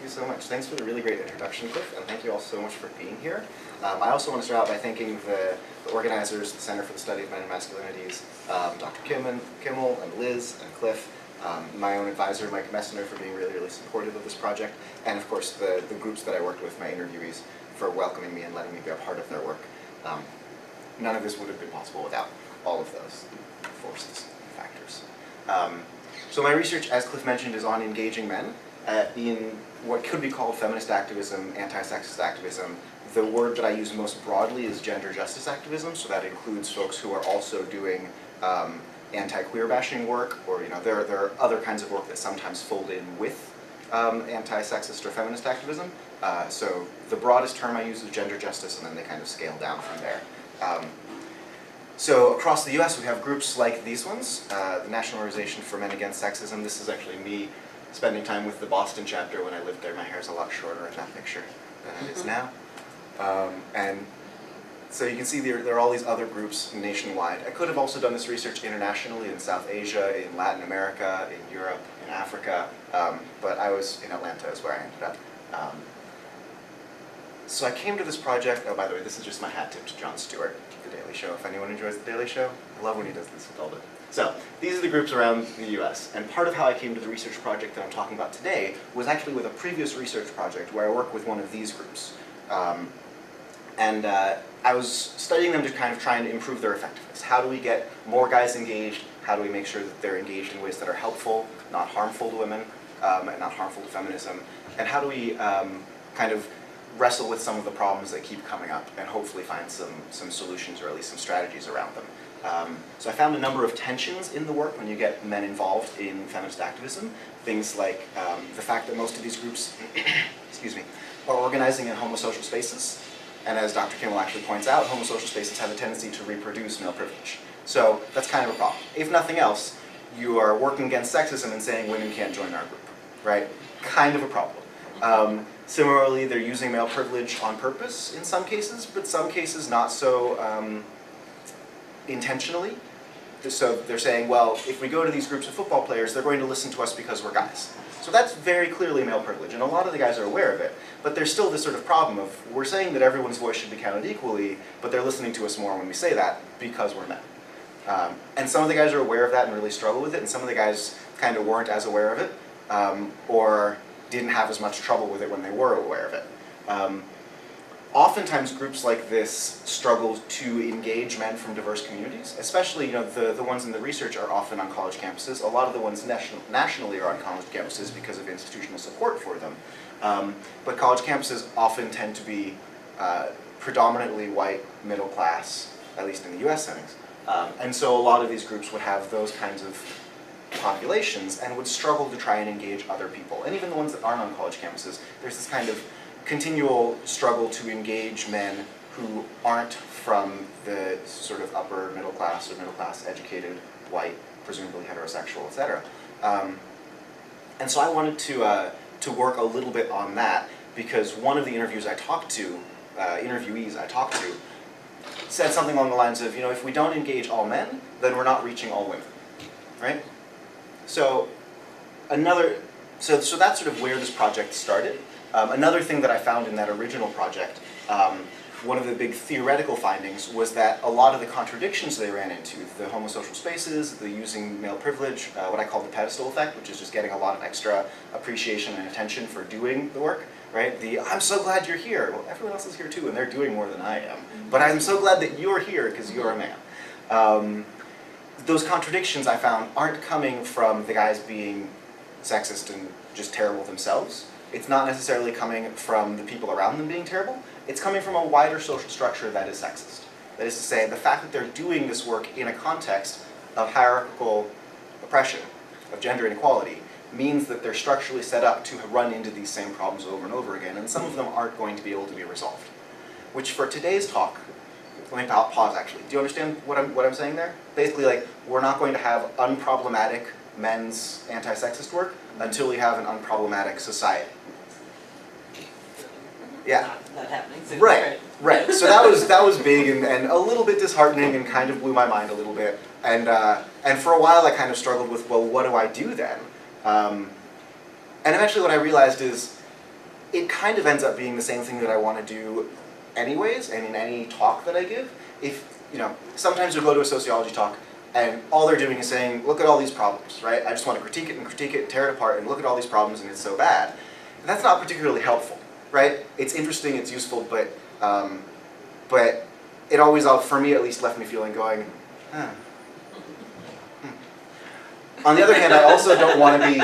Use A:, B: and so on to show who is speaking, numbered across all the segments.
A: you so much. Thanks for the really great introduction, Cliff, and thank you all so much for being here. I also want to start out by thanking the organizers, the Center for the Study of Men and Masculinities, Dr. Kimmel and Liz and Cliff, my own advisor, Mike Messner, for being really, really supportive of this project, and of course the groups that I worked with, my interviewees, for welcoming me and letting me be a part of their work. None of this would have been possible without all of those forces and factors. So my research, as Cliff mentioned, is on engaging men in what could be called feminist activism, anti-sexist activism. The word that I use most broadly is gender justice activism, so that includes folks who are also doing anti-queer bashing work, or there are other kinds of work that sometimes fold in with anti-sexist or feminist activism. So the broadest term I use is gender justice, and then they kind of scale down from there. So across the US we have groups like these ones, the National Organization for Men Against Sexism. This is actually me spending time with the Boston chapter when I lived there. My hair's a lot shorter in that picture than it is now. And so you can see there are all these other groups nationwide. I could have also done this research internationally in South Asia, in Latin America, in Europe, in Africa, but I was in Atlanta is where I ended up. So I came to this project, oh by the way, this is just my hat tip to Jon Stewart, The Daily Show, if anyone enjoys The Daily Show. I love when he does this with all the... So, these are the groups around the US, and part of how I came to the research project that I'm talking about today was actually with a previous research project where I worked with one of these groups. I was studying them to kind of try and improve their effectiveness. How do we get more guys engaged? How do we make sure that they're engaged in ways that are helpful, not harmful to women, and not harmful to feminism? And how do we kind of wrestle with some of the problems that keep coming up and hopefully find some solutions or at least some strategies around them? So I found a number of tensions in the work when you get men involved in feminist activism. Things like the fact that most of these groups excuse me, are organizing in homosocial spaces. And as Dr. Kimmel actually points out, homosocial spaces have a tendency to reproduce male privilege. So that's kind of a problem. If nothing else, you are working against sexism and saying women can't join our group, right? Kind of a problem. Similarly, they're using male privilege on purpose in some cases, but some cases not so intentionally. So they're saying, well, if we go to these groups of football players, they're going to listen to us because we're guys. So that's very clearly male privilege, and a lot of the guys are aware of it. But there's still this sort of problem of, we're saying that everyone's voice should be counted equally, but they're listening to us more when we say that because we're men. And some of the guys are aware of that and really struggle with it, and some of the guys kind of weren't as aware of it, or didn't have as much trouble with it when they were aware of it. Oftentimes groups like this struggle to engage men from diverse communities, especially the ones in the research are often on college campuses. A lot of the ones nationally are on college campuses because of institutional support for them. But college campuses often tend to be predominantly white, middle class, at least in the US settings. And so a lot of these groups would have those kinds of populations and would struggle to try and engage other people. And even the ones that aren't on college campuses, there's this kind of continual struggle to engage men who aren't from the sort of upper middle class or middle class educated, white, presumably heterosexual, etc. And so I wanted to work a little bit on that because one of the interviewees I talked to said something along the lines of, if we don't engage all men, then we're not reaching all women, right? So so that's sort of where this project started. Another thing that I found in that original project, one of the big theoretical findings was that a lot of the contradictions they ran into, the homosocial spaces, the using male privilege, what I call the pedestal effect, which is just getting a lot of extra appreciation and attention for doing the work, right? I'm so glad you're here. Well, everyone else is here too, and they're doing more than I am. But I'm so glad that you're here because you're a man. Those contradictions I found aren't coming from the guys being sexist and just terrible themselves. It's not necessarily coming from the people around them being terrible. It's coming from a wider social structure that is sexist. That is to say, the fact that they're doing this work in a context of hierarchical oppression, of gender inequality, means that they're structurally set up to run into these same problems over and over again, and some of them aren't going to be able to be resolved. Which for today's talk, let me pause actually. Do you understand what I'm saying there? Basically, like, we're not going to have unproblematic men's anti-sexist work until we have an unproblematic society. Yeah.
B: Not happening. So
A: Right. So that was big and a little bit disheartening and kind of blew my mind a little bit. And for a while I kind of struggled with, well, what do I do then? And eventually what I realized is it kind of ends up being the same thing that I want to do anyways, and in any talk that I give. If, sometimes you'll go to a sociology talk, and all they're doing is saying, look at all these problems, right? I just want to critique it and tear it apart, and look at all these problems, and it's so bad. And that's not particularly helpful, right? It's interesting, it's useful, but it always, for me at least, left me feeling going, huh. On the other hand, I also don't want to be,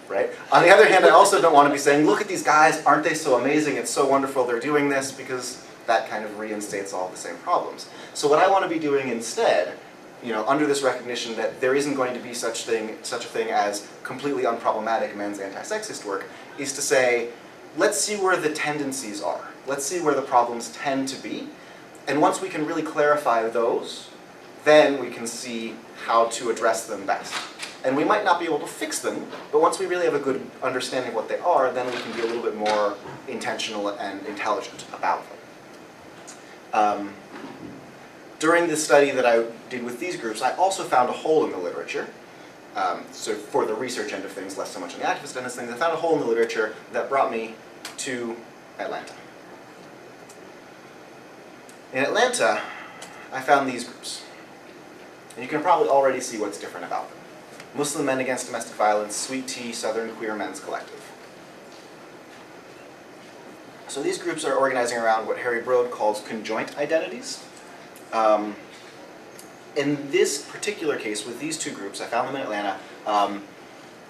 A: right? On the other hand, I also don't want to be saying, look at these guys, aren't they so amazing, it's so wonderful they're doing this, because that kind of reinstates all the same problems. So what I want to be doing instead, under this recognition that there isn't going to be such a thing as completely unproblematic men's anti-sexist work, is to say, let's see where the tendencies are. Let's see where the problems tend to be. And once we can really clarify those, then we can see how to address them best. And we might not be able to fix them, but once we really have a good understanding of what they are, then we can be a little bit more intentional and intelligent about them. During the study that I did with these groups, I also found a hole in the literature. So for the research end of things, less so much on the activist end of things, I found a hole in the literature that brought me to Atlanta. In Atlanta, I found these groups. And you can probably already see what's different about them. Muslim Men Against Domestic Violence, Sweet Tea, Southern Queer Men's Collective. So these groups are organizing around what Harry Brode calls conjoint identities. In this particular case, with these two groups, I found them in Atlanta, and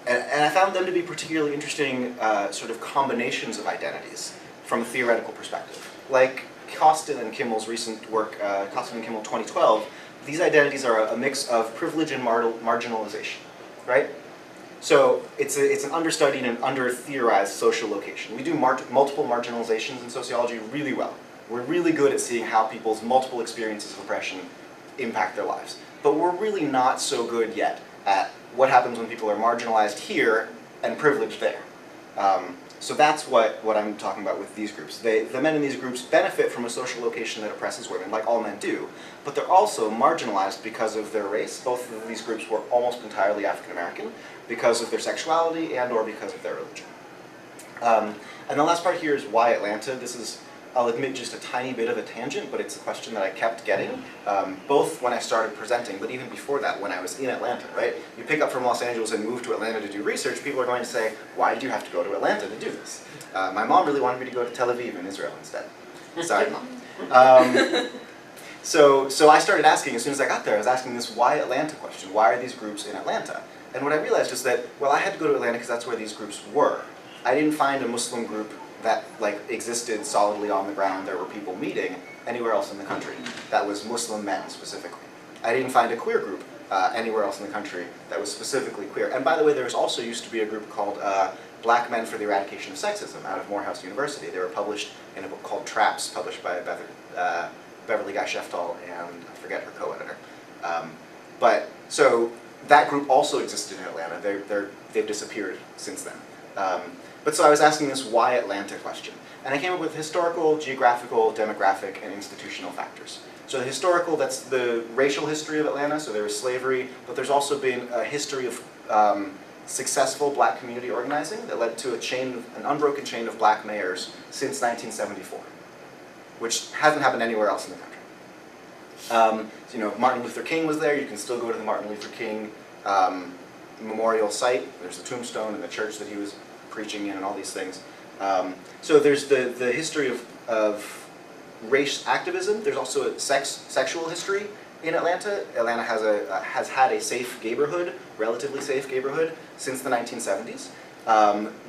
A: I found them to be particularly interesting sort of combinations of identities from a theoretical perspective. Like Costin and Kimmel's recent work, Costin and Kimmel 2012, these identities are a mix of privilege and marginalization, right? So it's an understudied and under-theorized social location. We do multiple marginalizations in sociology really well. We're really good at seeing how people's multiple experiences of oppression impact their lives. But we're really not so good yet at what happens when people are marginalized here and privileged there. So that's what I'm talking about with these groups. The men in these groups benefit from a social location that oppresses women, like all men do, but they're also marginalized because of their race. Both of these groups were almost entirely African American, because of their sexuality and or because of their religion. And the last part here is why Atlanta. This is, I'll admit, just a tiny bit of a tangent, but it's a question that I kept getting, both when I started presenting, but even before that, when I was in Atlanta, right? You pick up from Los Angeles and move to Atlanta to do research, people are going to say, why did you have to go to Atlanta to do this? My mom really wanted me to go to Tel Aviv in Israel instead. Sorry, Mom. So I started asking, as soon as I got there, I was asking this why Atlanta question. Why are these groups in Atlanta? And what I realized is that, well, I had to go to Atlanta because that's where these groups were. I didn't find a Muslim group that existed solidly on the ground, there were people meeting anywhere else in the country. That was Muslim men specifically. I didn't find a queer group anywhere else in the country that was specifically queer. And by the way, there was also used to be a group called Black Men for the Eradication of Sexism out of Morehouse University. They were published in a book called Traps, published by Beverly Guy Sheftall and I forget her co-editor. So that group also existed in Atlanta. They've disappeared since then. But so I was asking this why Atlanta question. And I came up with historical, geographical, demographic, and institutional factors. So the historical, that's the racial history of Atlanta, so there was slavery, but there's also been a history of successful black community organizing that led to an unbroken chain of black mayors since 1974, which hasn't happened anywhere else in the country. Martin Luther King was there. You can still go to the Martin Luther King memorial site. There's the tombstone and the church that he was preaching in and all these things. So there's the history of race activism. There's also a sexual history in Atlanta. Atlanta has had a safe neighborhood, relatively safe neighborhood, since the 1970s.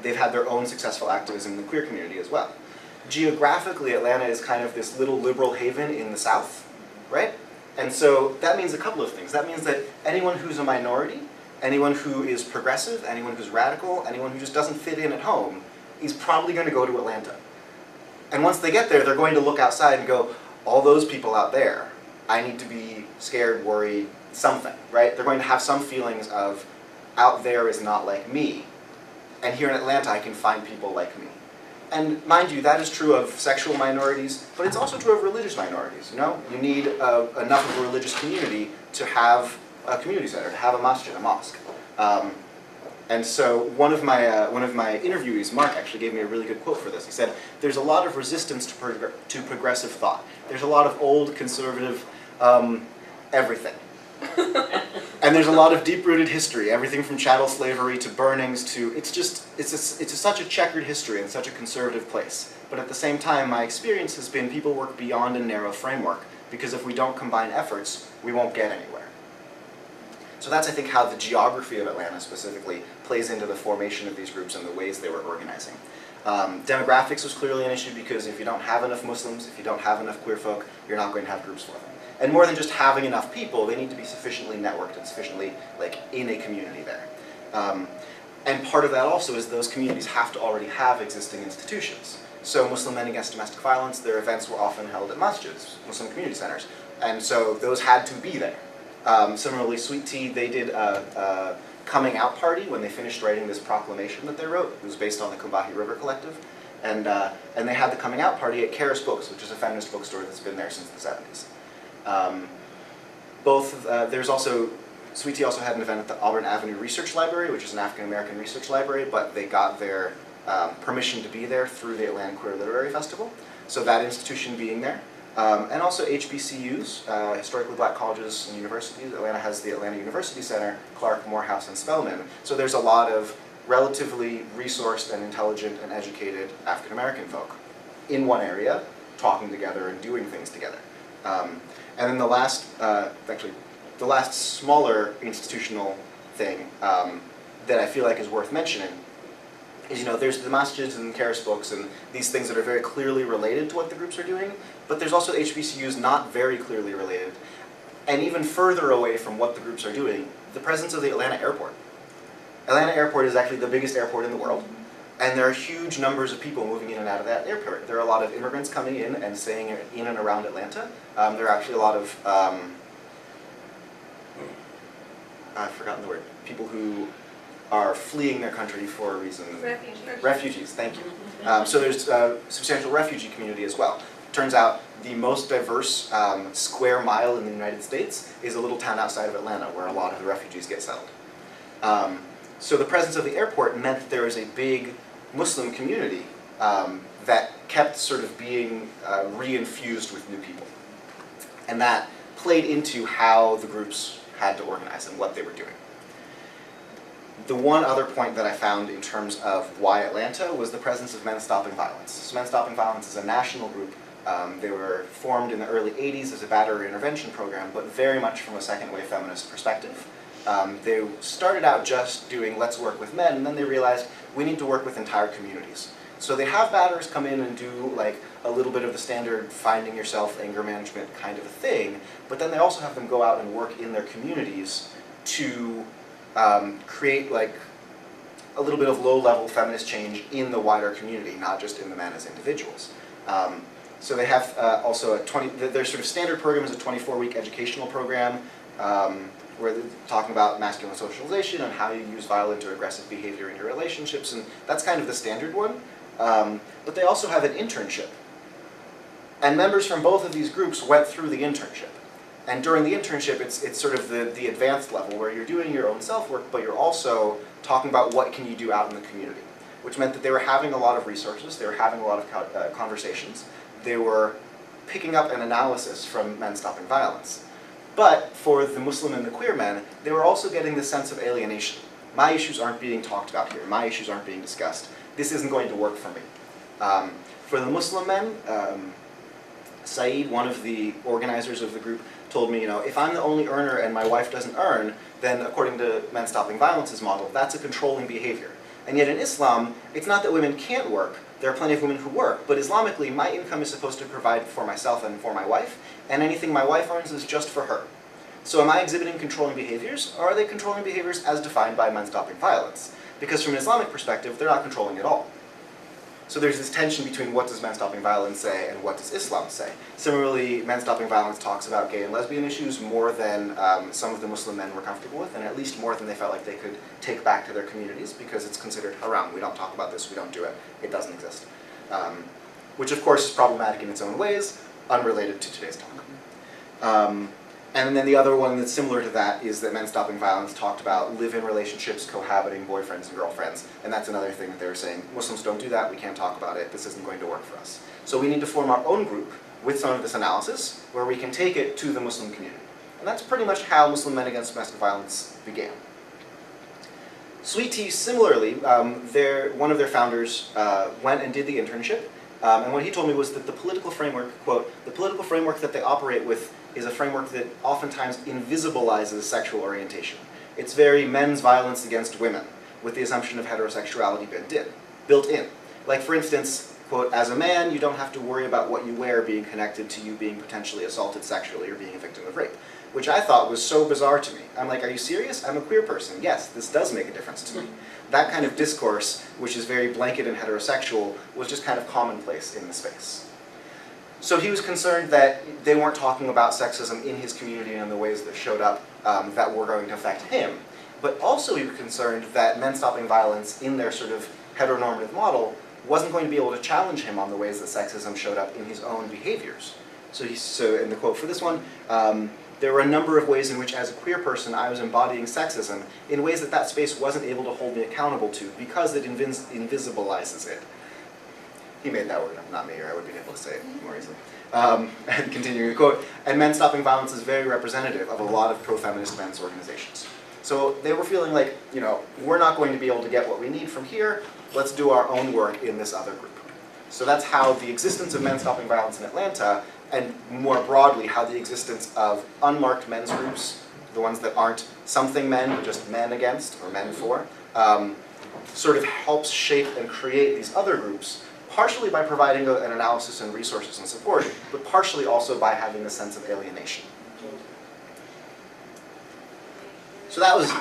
A: They've had their own successful activism in the queer community as well. Geographically, Atlanta is kind of this little liberal haven in the South, right? And so that means a couple of things. That means that anyone who's a minority, anyone who is progressive, anyone who's radical, anyone who just doesn't fit in at home, is probably going to go to Atlanta. And once they get there, they're going to look outside and go, all those people out there, I need to be scared, worried, something, right? They're going to have some feelings of, out there is not like me, and here in Atlanta I can find people like me. And mind you, that is true of sexual minorities, but it's also true of religious minorities, You need enough of a religious community to have a community center, to have a masjid, a mosque. And so one of my interviewees, Mark, actually gave me a really good quote for this. He said, "There's a lot of resistance to progressive thought. There's a lot of old conservative everything, and there's a lot of deep-rooted history. Everything from chattel slavery to burnings to it's such a checkered history and such a conservative place. But at the same time, my experience has been people work beyond a narrow framework because if we don't combine efforts, we won't get anywhere." So that's, I think, how the geography of Atlanta specifically plays into the formation of these groups and the ways they were organizing. Demographics was clearly an issue because if you don't have enough Muslims, if you don't have enough queer folk, you're not going to have groups for them. And more than just having enough people, they need to be sufficiently networked and sufficiently in a community there. And part of that also is those communities have to already have existing institutions. So Muslim Men Against Domestic Violence, their events were often held at masjids, Muslim community centers. And so those had to be there. Similarly, Sweet Tea, they did a coming out party when they finished writing this proclamation that they wrote. It was based on the Combahee River Collective. And they had the coming out party at Karis Books, which is a feminist bookstore that's been there since the 70s. There's also, Sweet Tea also had an event at the Auburn Avenue Research Library, which is an African-American research library, but they got their permission to be there through the Atlanta Queer Literary Festival. So that institution being there. And also HBCUs, historically black colleges and universities. Atlanta has the Atlanta University Center, Clark, Morehouse, and Spelman. So there's a lot of relatively resourced and intelligent and educated African American folk in one area, talking together and doing things together. And then the last smaller institutional thing that I feel like is worth mentioning is, there's the masjids and Karis Books and these things that are very clearly related to what the groups are doing, but there's also HBCUs not very clearly related, and even further away from what the groups are doing, the presence of the Atlanta airport. Atlanta airport is actually the biggest airport in the world, and there are huge numbers of people moving in and out of that airport. There are a lot of immigrants coming in and staying in and around Atlanta. There are actually a lot of, I've forgotten the word, people who are fleeing their country for a reason. Refugees, thank you. So there's a substantial refugee community as well. Turns out the most diverse square mile in the United States is a little town outside of Atlanta where a lot of the refugees get settled. So the presence of the airport meant that there was a big Muslim community that kept sort of being reinfused with new people. And that played into how the groups had to organize and what they were doing. The one other point that I found in terms of why Atlanta was the presence of Men Stopping Violence. So Men Stopping Violence is a national group. They were formed in the early 80s as a battery intervention program, but very much from a second wave feminist perspective. They started out just doing let's work with men, and then they realized we need to work with entire communities. So they have batters come in and do a little bit of the standard finding yourself, anger management kind of a thing, but then they also have them go out and work in their communities to create a little bit of low-level feminist change in the wider community, not just in the men as individuals. So they have also their sort of standard program is a 24-week educational program where they're talking about masculine socialization and how you use violent or aggressive behavior in your relationships, and that's kind of the standard one. But they also have an internship. And members from both of these groups went through the internship. And during the internship, it's sort of the advanced level where you're doing your own self-work, but you're also talking about what can you do out in the community, which meant that they were having a lot of resources, they were having a lot of conversations, they were picking up an analysis from Men Stopping Violence. But for the Muslim and the queer men, they were also getting this sense of alienation. My issues aren't being talked about here, my issues aren't being discussed, this isn't going to work for me. For the Muslim men, Saeed, one of the organizers of the group, told me, if I'm the only earner and my wife doesn't earn, then according to Men Stopping Violence's model, that's a controlling behavior. And yet in Islam, it's not that women can't work, there are plenty of women who work, but Islamically, my income is supposed to provide for myself and for my wife, and anything my wife earns is just for her. So am I exhibiting controlling behaviors, or are they controlling behaviors as defined by Men Stopping Violence? Because from an Islamic perspective, they're not controlling at all. So there's this tension between what does Men Stopping Violence say and what does Islam say. Similarly, Men Stopping Violence talks about gay and lesbian issues more than some of the Muslim men were comfortable with, and at least more than they felt like they could take back to their communities because it's considered haram. We don't talk about this, we don't do it, it doesn't exist. Which of course is problematic in its own ways, unrelated to today's talk. And then the other one that's similar to that is that Men Stopping Violence talked about live-in relationships, cohabiting, boyfriends and girlfriends. And that's another thing that they were saying, Muslims don't do that, we can't talk about it, this isn't going to work for us. So we need to form our own group with some of this analysis where we can take it to the Muslim community. And that's pretty much how Muslim Men Against Domestic Violence began. Sweet Tea, similarly, one of their founders went and did the internship. And what he told me was that the political framework, quote, the political framework that they operate with is a framework that oftentimes invisibilizes sexual orientation. It's very men's violence against women, with the assumption of heterosexuality built in. Like, for instance, quote, as a man, you don't have to worry about what you wear being connected to you being potentially assaulted sexually or being a victim of rape, which I thought was so bizarre to me. I'm like, are you serious? I'm a queer person. Yes, this does make a difference to me. That kind of discourse, which is very blanket and heterosexual, was just kind of commonplace in the space. So he was concerned that they weren't talking about sexism in his community and the ways that showed up that were going to affect him. But also he was concerned that Men Stopping Violence in their sort of heteronormative model wasn't going to be able to challenge him on the ways that sexism showed up in his own behaviors. So in the quote for this one, there were a number of ways in which as a queer person I was embodying sexism in ways that that space wasn't able to hold me accountable to because it invisibilizes it. He made that word up, not me, or I would be able to say it more easily. And continuing the quote, and Men Stopping Violence is very representative of a lot of pro-feminist men's organizations. So they were feeling like, you know, we're not going to be able to get what we need from here, let's do our own work in this other group. So that's how the existence of Men Stopping Violence in Atlanta, and more broadly, how the existence of unmarked men's groups, the ones that aren't something men, but just men against, or men for, sort of helps shape and create these other groups, partially by providing an analysis and resources and support, but partially also by having a sense of alienation. So that was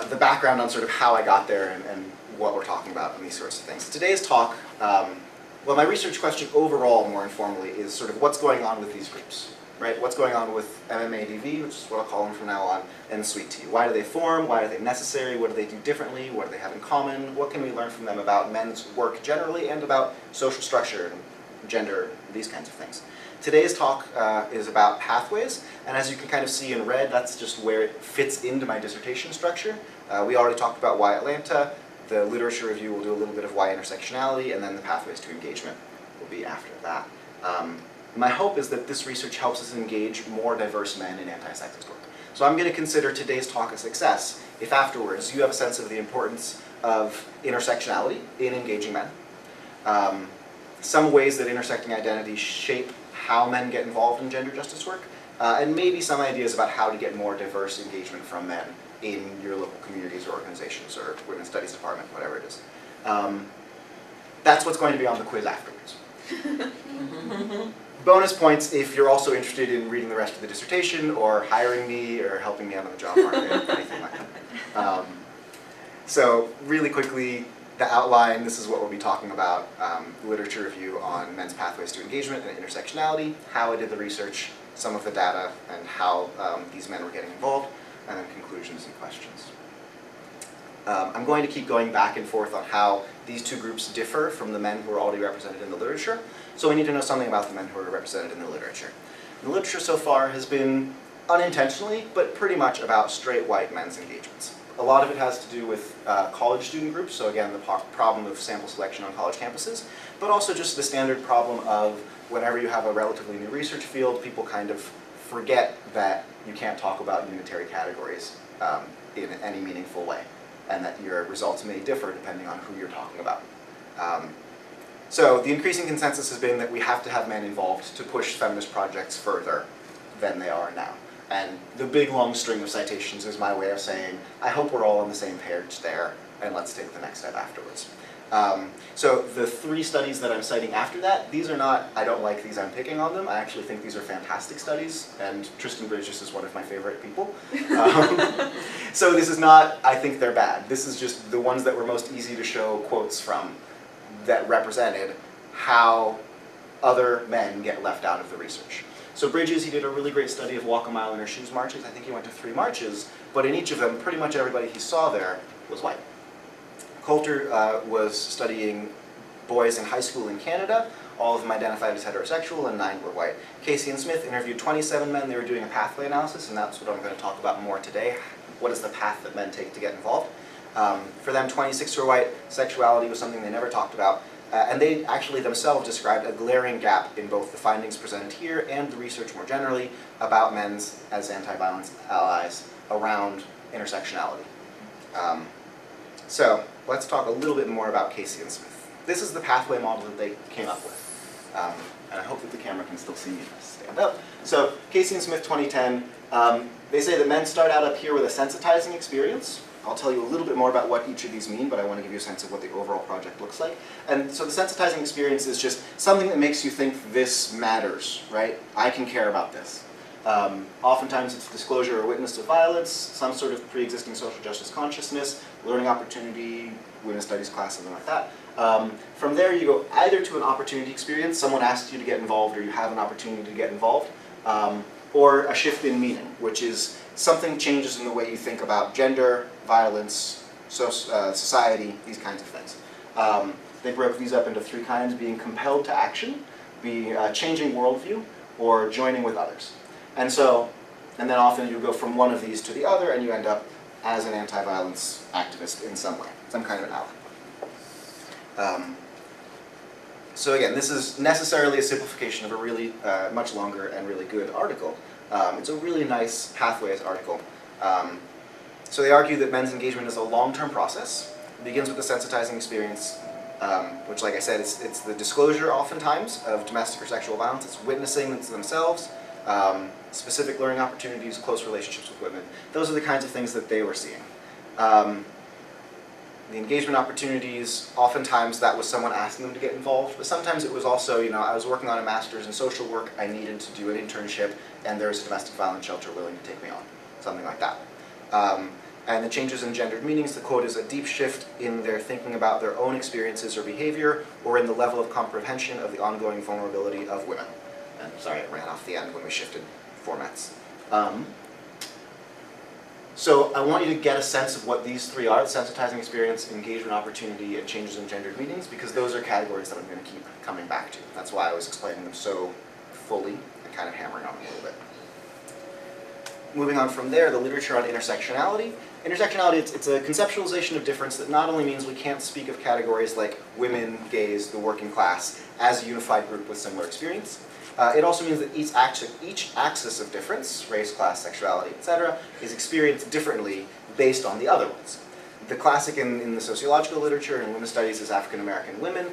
A: the background on sort of how I got there and what we're talking about and these sorts of things. Today's talk, well, my research question overall, more informally, is sort of what's going on with these groups, right? What's going on with MMADV, which is what I'll call them from now on, and Sweet Tea. Why do they form? Why are they necessary? What do they do differently? What do they have in common? What can we learn from them about men's work generally and about social structure and gender, these kinds of things? Today's talk is about pathways, and as you can kind of see in red, that's just where it fits into my dissertation structure. We already talked about why Atlanta. The literature review will do a little bit of why intersectionality, and then the pathways to engagement will be after that. My hope is that this research helps us engage more diverse men in anti-sexist work. So I'm going to consider today's talk a success if afterwards you have a sense of the importance of intersectionality in engaging men, some ways that intersecting identities shape how men get involved in gender justice work, and maybe some ideas about how to get more diverse engagement from men in your local communities or organizations or women's studies department, whatever it is. That's what's going to be on the quiz afterwards. Bonus points if you're also interested in reading the rest of the dissertation or hiring me or helping me out on the job market, anything like that. So really quickly, the outline, this is what we'll be talking about, literature review on men's pathways to engagement and intersectionality, how I did the research, some of the data, and how these men were getting involved, and then conclusions and questions. I'm going to keep going back and forth on how these two groups differ from the men who are already represented in the literature, so we need to know something about the men who are represented in the literature. The literature so far has been unintentionally, but pretty much about straight white men's engagements. A lot of it has to do with college student groups, so again, the problem of sample selection on college campuses, but also just the standard problem of whenever you have a relatively new research field, people kind of forget that you can't talk about unitary categories in any meaningful way, and that your results may differ depending on who you're talking about. So the increasing consensus has been that we have to have men involved to push feminist projects further than they are now. And the big long string of citations is my way of saying, I hope we're all on the same page there, and let's take the next step afterwards. So the three studies that I'm citing after that, these are not, I don't like these, I'm picking on them. I actually think these are fantastic studies, and Tristan Bridges is one of my favorite people. So this is not, I think they're bad. This is just the ones that were most easy to show quotes from that represented how other men get left out of the research. So Bridges, he did a really great study of walk a mile in her shoes marches. I think he went to 3 marches, but in each of them, pretty much everybody he saw there was white. Coulter was studying boys in high school in Canada. All of them identified as heterosexual, and 9 were white. Casey and Smith interviewed 27 men. They were doing a pathway analysis, and that's what I'm going to talk about more today. What is the path that men take to get involved? For them, 26 were white. Sexuality was something they never talked about. And they actually themselves described a glaring gap in both the findings presented here and the research more generally about men as anti-violence allies around intersectionality. So let's talk a little bit more about Casey and Smith. This is the pathway model that they came up with. And I hope that the camera can still see me if I stand up. So Casey and Smith 2010, they say that men start out up here with a sensitizing experience. I'll tell you a little bit more about what each of these mean, but I want to give you a sense of what the overall project looks like. And so the sensitizing experience is just something that makes you think this matters, right? I can care about this. Oftentimes it's disclosure or witness to violence, some sort of pre-existing social justice consciousness, learning opportunity, women's studies class, something like that. From there you go either to an opportunity experience, someone asks you to get involved or you have an opportunity to get involved, or a shift in meaning, which is something changes in the way you think about gender, violence, society, these kinds of things. They broke these up into 3 kinds: being compelled to action, being changing worldview, or joining with others. And then often you go from one of these to the other and you end up as an anti-violence activist in some way, some kind of an ally. So again, this is necessarily a simplification of a really much longer and really good article. It's a really nice pathways article. So they argue that men's engagement is a long-term process. It begins with the sensitizing experience, which, like I said, it's the disclosure oftentimes of domestic or sexual violence. It's witnessing it themselves, specific learning opportunities, close relationships with women. Those are the kinds of things that they were seeing. The engagement opportunities, oftentimes that was someone asking them to get involved, but sometimes it was also, I was working on a master's in social work, I needed to do an internship, and there was a domestic violence shelter willing to take me on, something like that. And the changes in gendered meanings, the quote is a deep shift in their thinking about their own experiences or behavior, or in the level of comprehension of the ongoing vulnerability of women. And sorry, it ran off the end when we shifted formats. So I want you to get a sense of what these 3 are: the sensitizing experience, engagement opportunity, and changes in gendered meanings, because those are categories that I'm going to keep coming back to. That's why I was explaining them so fully and kind of hammering on them a little bit. Moving on from there, the literature on intersectionality. Intersectionality, it's a conceptualization of difference that not only means we can't speak of categories like women, gays, the working class as a unified group with similar experience. It also means that each axis of difference, race, class, sexuality, etc., is experienced differently based on the other ones. The classic in the sociological literature and women's studies is African American women.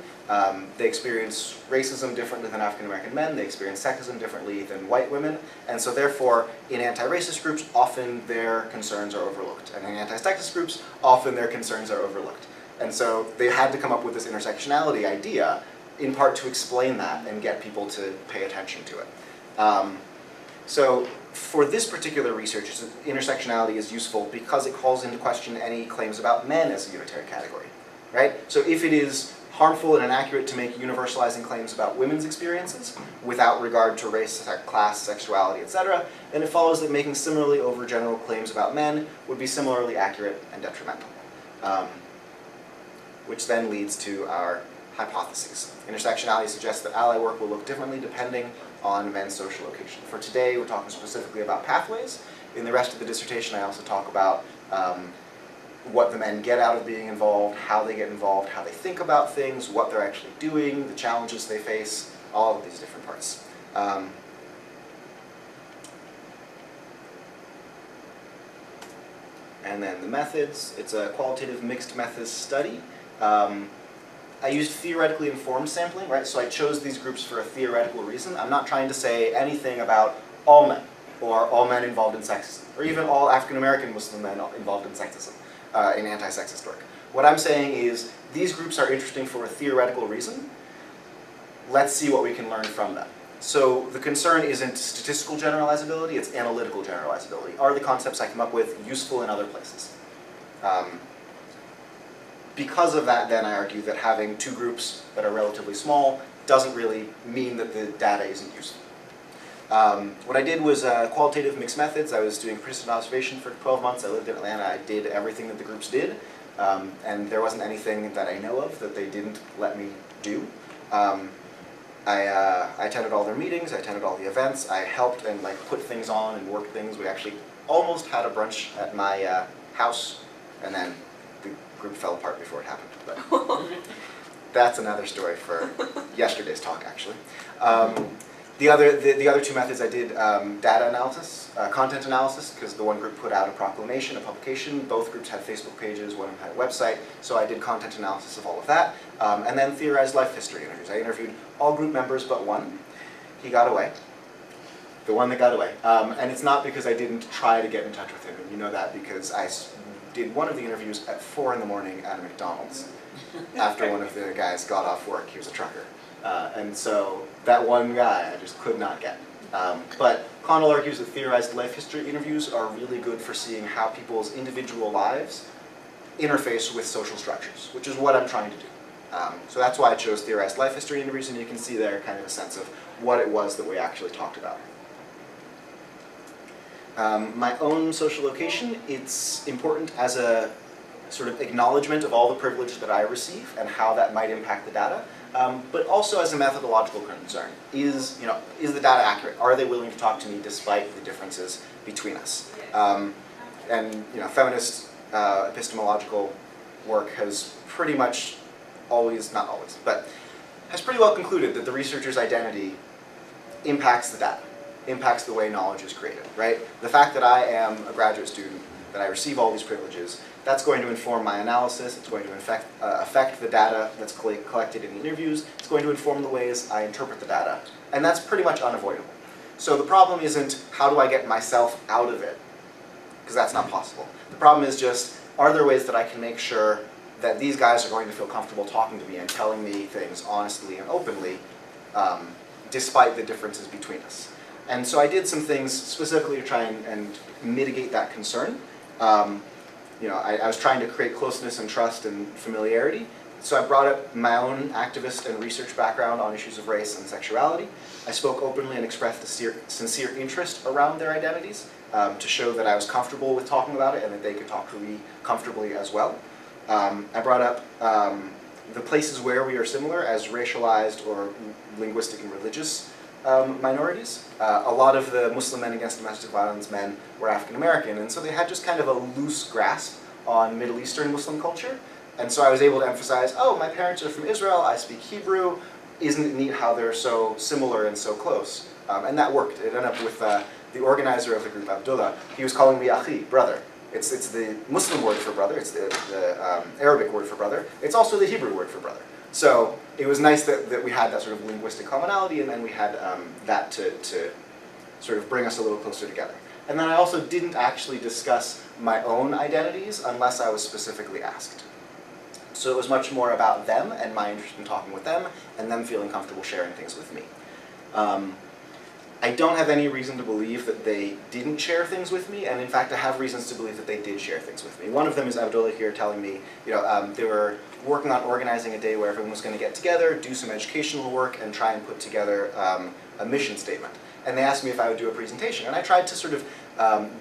A: They experience racism differently than African American men. They experience sexism differently than white women. And so therefore, in anti-racist groups, often their concerns are overlooked. And in anti-sexist groups, often their concerns are overlooked. And so they had to come up with this intersectionality idea, in part to explain that and get people to pay attention to it. So for this particular research, intersectionality is useful because it calls into question any claims about men as a unitary category, right? So if it is harmful and inaccurate to make universalizing claims about women's experiences without regard to race, class, sexuality, etc., then it follows that making similarly overgeneral claims about men would be similarly accurate and detrimental. Which then leads to our hypotheses. Intersectionality suggests that ally work will look differently depending on men's social location. For today, we're talking specifically about pathways. In the rest of the dissertation, I also talk about what the men get out of being involved, how they get involved, how they think about things, what they're actually doing, the challenges they face, all of these different parts. And then the methods. It's a qualitative mixed methods study. I used theoretically informed sampling, right? So I chose these groups for a theoretical reason. I'm not trying to say anything about all men, or all men involved in sexism, or even all African American Muslim men involved in sexism, in anti-sexist work. What I'm saying is, these groups are interesting for a theoretical reason. Let's see what we can learn from them. So the concern isn't statistical generalizability, it's analytical generalizability. Are the concepts I come up with useful in other places? Because of that, then I argue that having 2 groups that are relatively small doesn't really mean that the data isn't useful. What I did was qualitative mixed methods. I was doing persistent observation for 12 months. I lived in Atlanta. I did everything that the groups did, and there wasn't anything that I know of that they didn't let me do. I attended all their meetings, I attended all the events, I helped and like put things on and worked things. We actually almost had a brunch at my house, and then the group fell apart before it happened. But that's another story for yesterday's talk, actually. The other two methods I did data analysis, content analysis, because the one group put out a proclamation, a publication. Both groups had Facebook pages, one of them had a website, so I did content analysis of all of that. And then theorized life history interviews. I interviewed all group members but one. He got away. The one that got away. And it's not because I didn't try to get in touch with him. And you know that because I did one of the interviews at 4 in the morning at a McDonald's after one of the guys got off work. He was a trucker. And so that one guy I just could not get. But Connell argues that theorized life history interviews are really good for seeing how people's individual lives interface with social structures, which is what I'm trying to do. So that's why I chose theorized life history interviews, and you can see there kind of a sense of what it was that we actually talked about. My own social location, it's important as a sort of acknowledgement of all the privilege that I receive and how that might impact the data. But also as a methodological concern. Is the data accurate? Are they willing to talk to me despite the differences between us? And feminist epistemological work has pretty much always, not always, but has pretty well concluded that the researcher's identity impacts the data, impacts the way knowledge is created, right? The fact that I am a graduate student, that I receive all these privileges, that's going to inform my analysis, it's going to affect the data that's collected in the interviews, it's going to inform the ways I interpret the data, and that's pretty much unavoidable. So the problem isn't how do I get myself out of it, because that's not possible. The problem is just, are there ways that I can make sure that these guys are going to feel comfortable talking to me and telling me things honestly and openly, despite the differences between us. And so I did some things specifically to try and mitigate that concern. I was trying to create closeness and trust and familiarity. So I brought up my own activist and research background on issues of race and sexuality. I spoke openly and expressed a sincere interest around their identities to show that I was comfortable with talking about it and that they could talk to me comfortably as well. I brought up the places where we are similar as racialized or linguistic and religious minorities. A lot of the Muslim men against domestic violence men were African American, and so they had just kind of a loose grasp on Middle Eastern Muslim culture. And so I was able to emphasize, oh, my parents are from Israel, I speak Hebrew, isn't it neat how they're so similar and so close? And that worked. It ended up with the organizer of the group, Abdullah. He was calling me Akhi, brother. It's the Muslim word for brother, it's the Arabic word for brother, it's also the Hebrew word for brother. So it was nice that we had that sort of linguistic commonality, and then we had that to sort of bring us a little closer together. And then I also didn't actually discuss my own identities unless I was specifically asked. So it was much more about them and my interest in talking with them, and them feeling comfortable sharing things with me. I don't have any reason to believe that they didn't share things with me, and in fact I have reasons to believe that they did share things with me. One of them is Abdullah here telling me, they were working on organizing a day where everyone was going to get together, do some educational work, and try and put together a mission statement. And they asked me if I would do a presentation, and I tried to sort of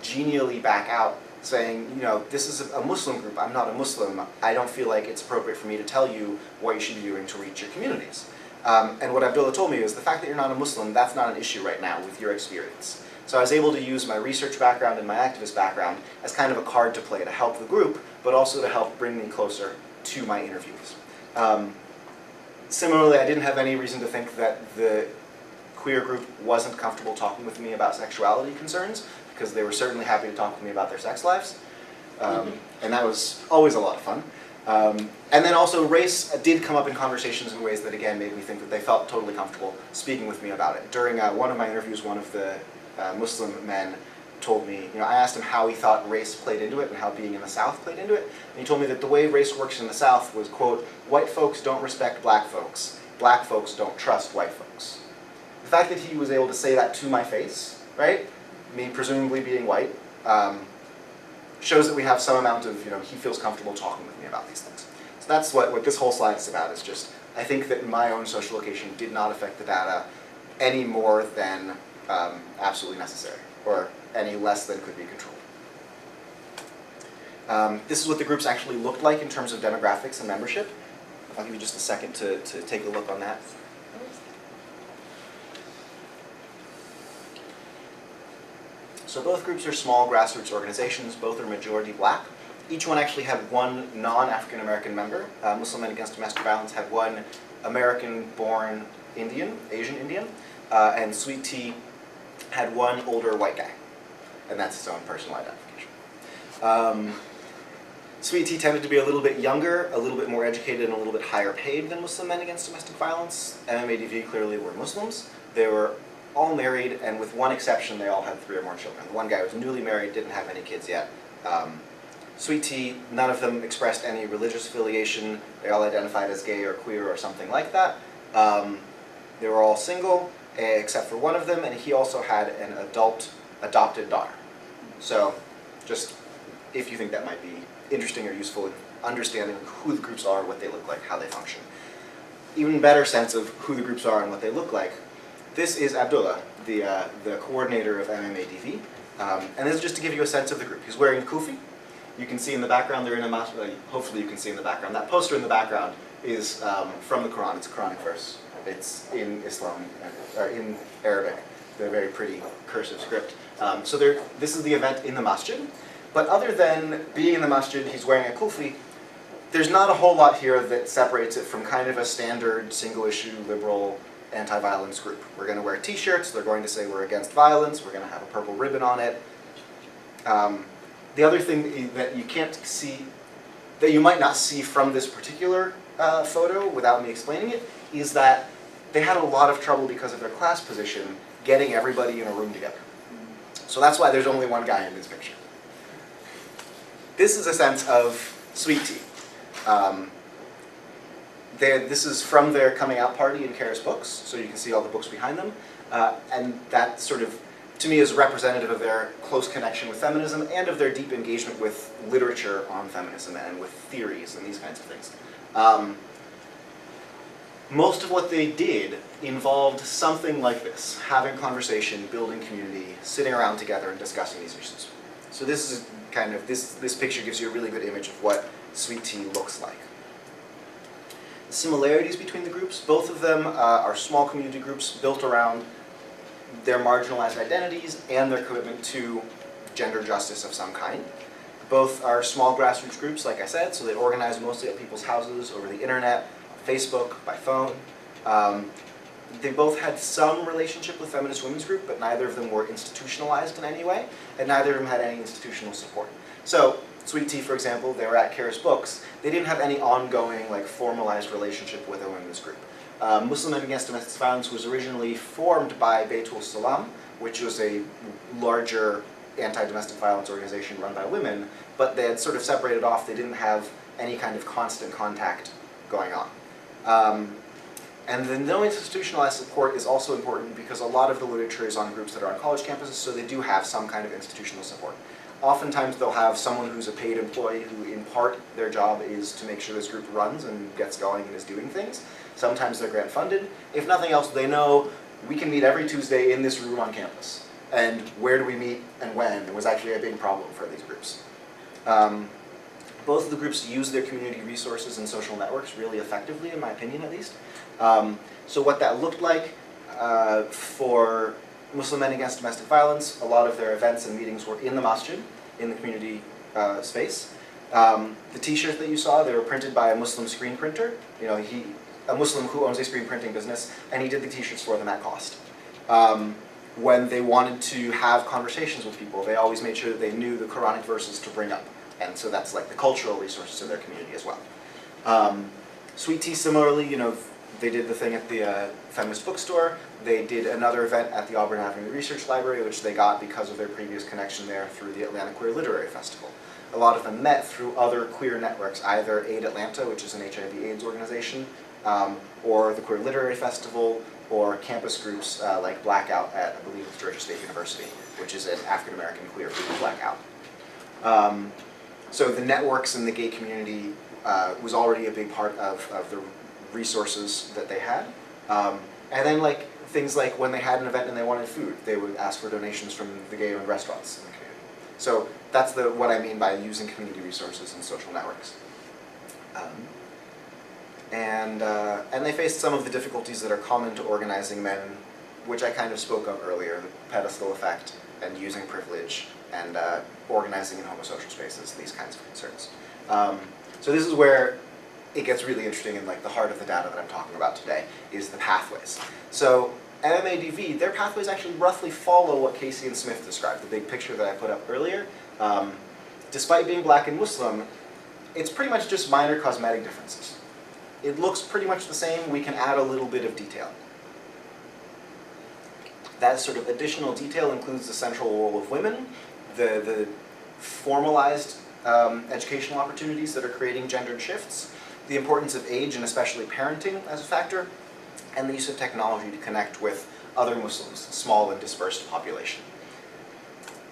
A: genially back out, saying, this is a Muslim group, I'm not a Muslim, I don't feel like it's appropriate for me to tell you what you should be doing to reach your communities. And what Abdullah told me is the fact that you're not a Muslim, that's not an issue right now with your experience. So I was able to use my research background and my activist background as kind of a card to play to help the group, but also to help bring me closer to my interviews. Similarly, I didn't have any reason to think that the queer group wasn't comfortable talking with me about sexuality concerns, because they were certainly happy to talk with me about their sex lives. And that was always a lot of fun. And then also race did come up in conversations in ways that again made me think that they felt totally comfortable speaking with me about it. During one of my interviews, one of the Muslim men told me, I asked him how he thought race played into it and how being in the South played into it. And he told me that the way race works in the South was, quote, white folks don't respect black folks don't trust white folks. The fact that he was able to say that to my face, right, me presumably being white, shows that we have some amount of, he feels comfortable talking with me about these things. So that's what this whole slide is about, is just, I think that my own social location did not affect the data any more than absolutely necessary, or any less than could be controlled. This is what the groups actually looked like in terms of demographics and membership. I'll give you just a second to take a look on that. So both groups are small grassroots organizations, both are majority black. Each one actually had one non-African American member. Muslim Men Against Domestic Violence had one American-born Indian, Asian Indian, and Sweet Tea had one older white guy, and that's his own personal identification. Sweet Tea tended to be a little bit younger, a little bit more educated, and a little bit higher paid than Muslim Men Against Domestic Violence. MMADV clearly were Muslims. They were all married, and with one exception, they all had 3 or more children. The one guy was newly married, didn't have any kids yet. Sweet Tea, none of them expressed any religious affiliation. They all identified as gay or queer or something like that. They were all single, except for one of them, and he also had an adopted daughter. So, just if you think that might be interesting or useful in understanding who the groups are, what they look like, how they function. Even better sense of who the groups are and what they look like. This is Abdullah, the coordinator of MMADV, and this is just to give you a sense of the group. He's wearing a kufi. You can see in the background, they're in a masjid. Hopefully you can see in the background. That poster in the background is from the Quran. It's a Quranic verse. It's in Islam, or in Arabic. They're very pretty cursive script. So this is the event in the masjid. But other than being in the masjid, he's wearing a kufi, there's not a whole lot here that separates it from kind of a standard single-issue liberal anti-violence group. We're going to wear t-shirts, they're going to say we're against violence, we're going to have a purple ribbon on it. The other thing that you can't see, that you might not see from this particular photo without me explaining it, is that they had a lot of trouble because of their class position getting everybody in a room together. So that's why there's only one guy in this picture. This is a sense of Sweet Tea. This is from their coming out party in Karis Books, so you can see all the books behind them. And that sort of, to me, is representative of their close connection with feminism and of their deep engagement with literature on feminism and with theories and these kinds of things. Most of what they did involved something like this: having conversation, building community, sitting around together and discussing these issues. So this is kind of, this picture gives you a really good image of what Sweet Tea looks like. The similarities between the groups, both of them are small community groups built around their marginalized identities and their commitment to gender justice of some kind. Both are small grassroots groups, like I said, so they organize mostly at people's houses, over the internet, Facebook, by phone. They both had some relationship with Feminist Women's Group, but neither of them were institutionalized in any way, and neither of them had any institutional support. So, Sweet Tea, for example, they were at Karis Books. They didn't have any ongoing, like, formalized relationship with a women's group. Muslim Men Against Domestic Violence was originally formed by Baitul Salam, which was a larger anti-domestic violence organization run by women, but they had sort of separated off. They didn't have any kind of constant contact going on. And the no institutionalized support is also important because a lot of the literature is on groups that are on college campuses, so they do have some kind of institutional support. Oftentimes they'll have someone who's a paid employee who, in part, their job is to make sure this group runs and gets going and is doing things. Sometimes they're grant funded. If nothing else, they know we can meet every Tuesday in this room on campus. And where do we meet and when? It was actually a big problem for these groups. Both of the groups use their community resources and social networks really effectively, in my opinion at least. So what that looked like for Muslim Men Against Domestic Violence, a lot of their events and meetings were in the masjid, in the community space. The t-shirts that you saw, they were printed by a Muslim screen printer. You know, a Muslim who owns a screen printing business, and he did the t-shirts for them at cost. When they wanted to have conversations with people, they always made sure that they knew the Quranic verses to bring up. And so that's like the cultural resources of their community as well. Sweet Tea, similarly, you know, they did the thing at the feminist bookstore. They did another event at the Auburn Avenue Research Library, which they got because of their previous connection there through the Atlanta Queer Literary Festival. A lot of them met through other queer networks, either Aid Atlanta, which is an HIV/AIDS organization, or the Queer Literary Festival, or campus groups like Blackout at, I believe, it's Georgia State University, which is an African-American queer group, Blackout. So the networks in the gay community was already a big part of the resources that they had. And then like things like when they had an event and they wanted food, they would ask for donations from the gay-owned restaurants in the community. So that's what I mean by using community resources and social networks. And they faced some of the difficulties that are common to organizing men, which I kind of spoke of earlier, the pedestal effect, and using privilege and organizing in homosocial spaces, these kinds of concerns. So this is where it gets really interesting, and like the heart of the data that I'm talking about today is the pathways. So MMADV, their pathways actually roughly follow what Casey and Smith described, the big picture that I put up earlier. Despite being black and Muslim, it's pretty much just minor cosmetic differences. It looks pretty much the same. We can add a little bit of detail. That sort of additional detail includes the central role of women, the formalized educational opportunities that are creating gendered shifts, the importance of age and especially parenting as a factor, and the use of technology to connect with other Muslims, small and dispersed population.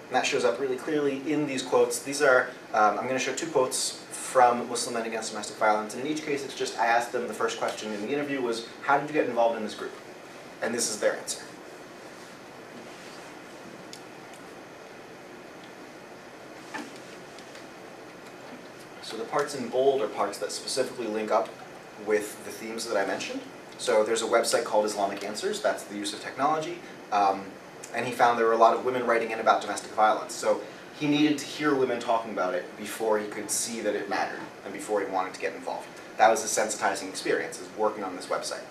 A: And that shows up really clearly in these quotes. These are, I'm going to show two quotes from Muslim Men Against Domestic Violence, and in each case it's just, I asked them, the first question in the interview was, how did you get involved in this group? And this is their answer. So the parts in bold are parts that specifically link up with the themes that I mentioned. So there's a website called Islamic Answers, that's the use of technology. And he found there were a lot of women writing in about domestic violence. So he needed to hear women talking about it before he could see that it mattered and before he wanted to get involved. That was his sensitizing experience, is working on this website.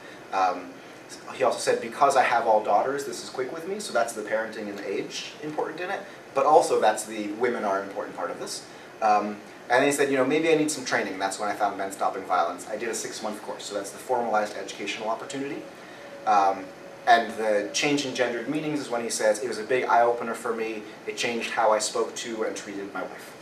A: He also said, because I have all daughters, this is quick with me, so that's the parenting and the age important in it, but also that's the women are an important part of this. And then he said, maybe I need some training, and that's when I found Men Stopping Violence. I did a 6-month course, so that's the formalized educational opportunity. And the change in gendered meanings is when he says, it was a big eye-opener for me, it changed how I spoke to and treated my wife.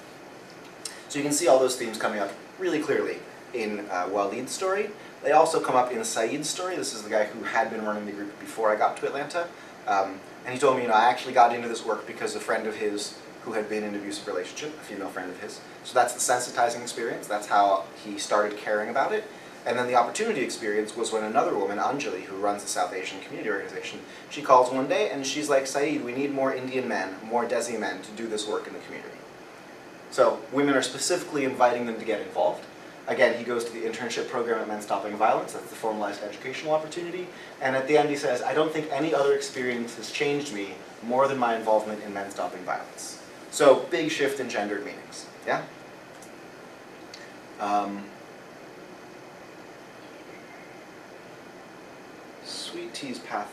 A: So you can see all those themes coming up really clearly in Walid's story. They also come up in Saeed's story. This is the guy who had been running the group before I got to Atlanta. And he told me, I actually got into this work because a friend of his who had been in an abusive relationship, a female friend of his. So that's the sensitizing experience. That's how he started caring about it. And then the opportunity experience was when another woman, Anjali, who runs the South Asian Community Organization, she calls one day and she's like, Saeed, we need more Indian men, more Desi men to do this work in the community. So women are specifically inviting them to get involved. Again, he goes to the internship program at Men Stopping Violence, that's the formalized educational opportunity. And at the end he says, I don't think any other experience has changed me more than my involvement in Men Stopping Violence. So big shift in gendered meanings, yeah? Sweet Tea's path.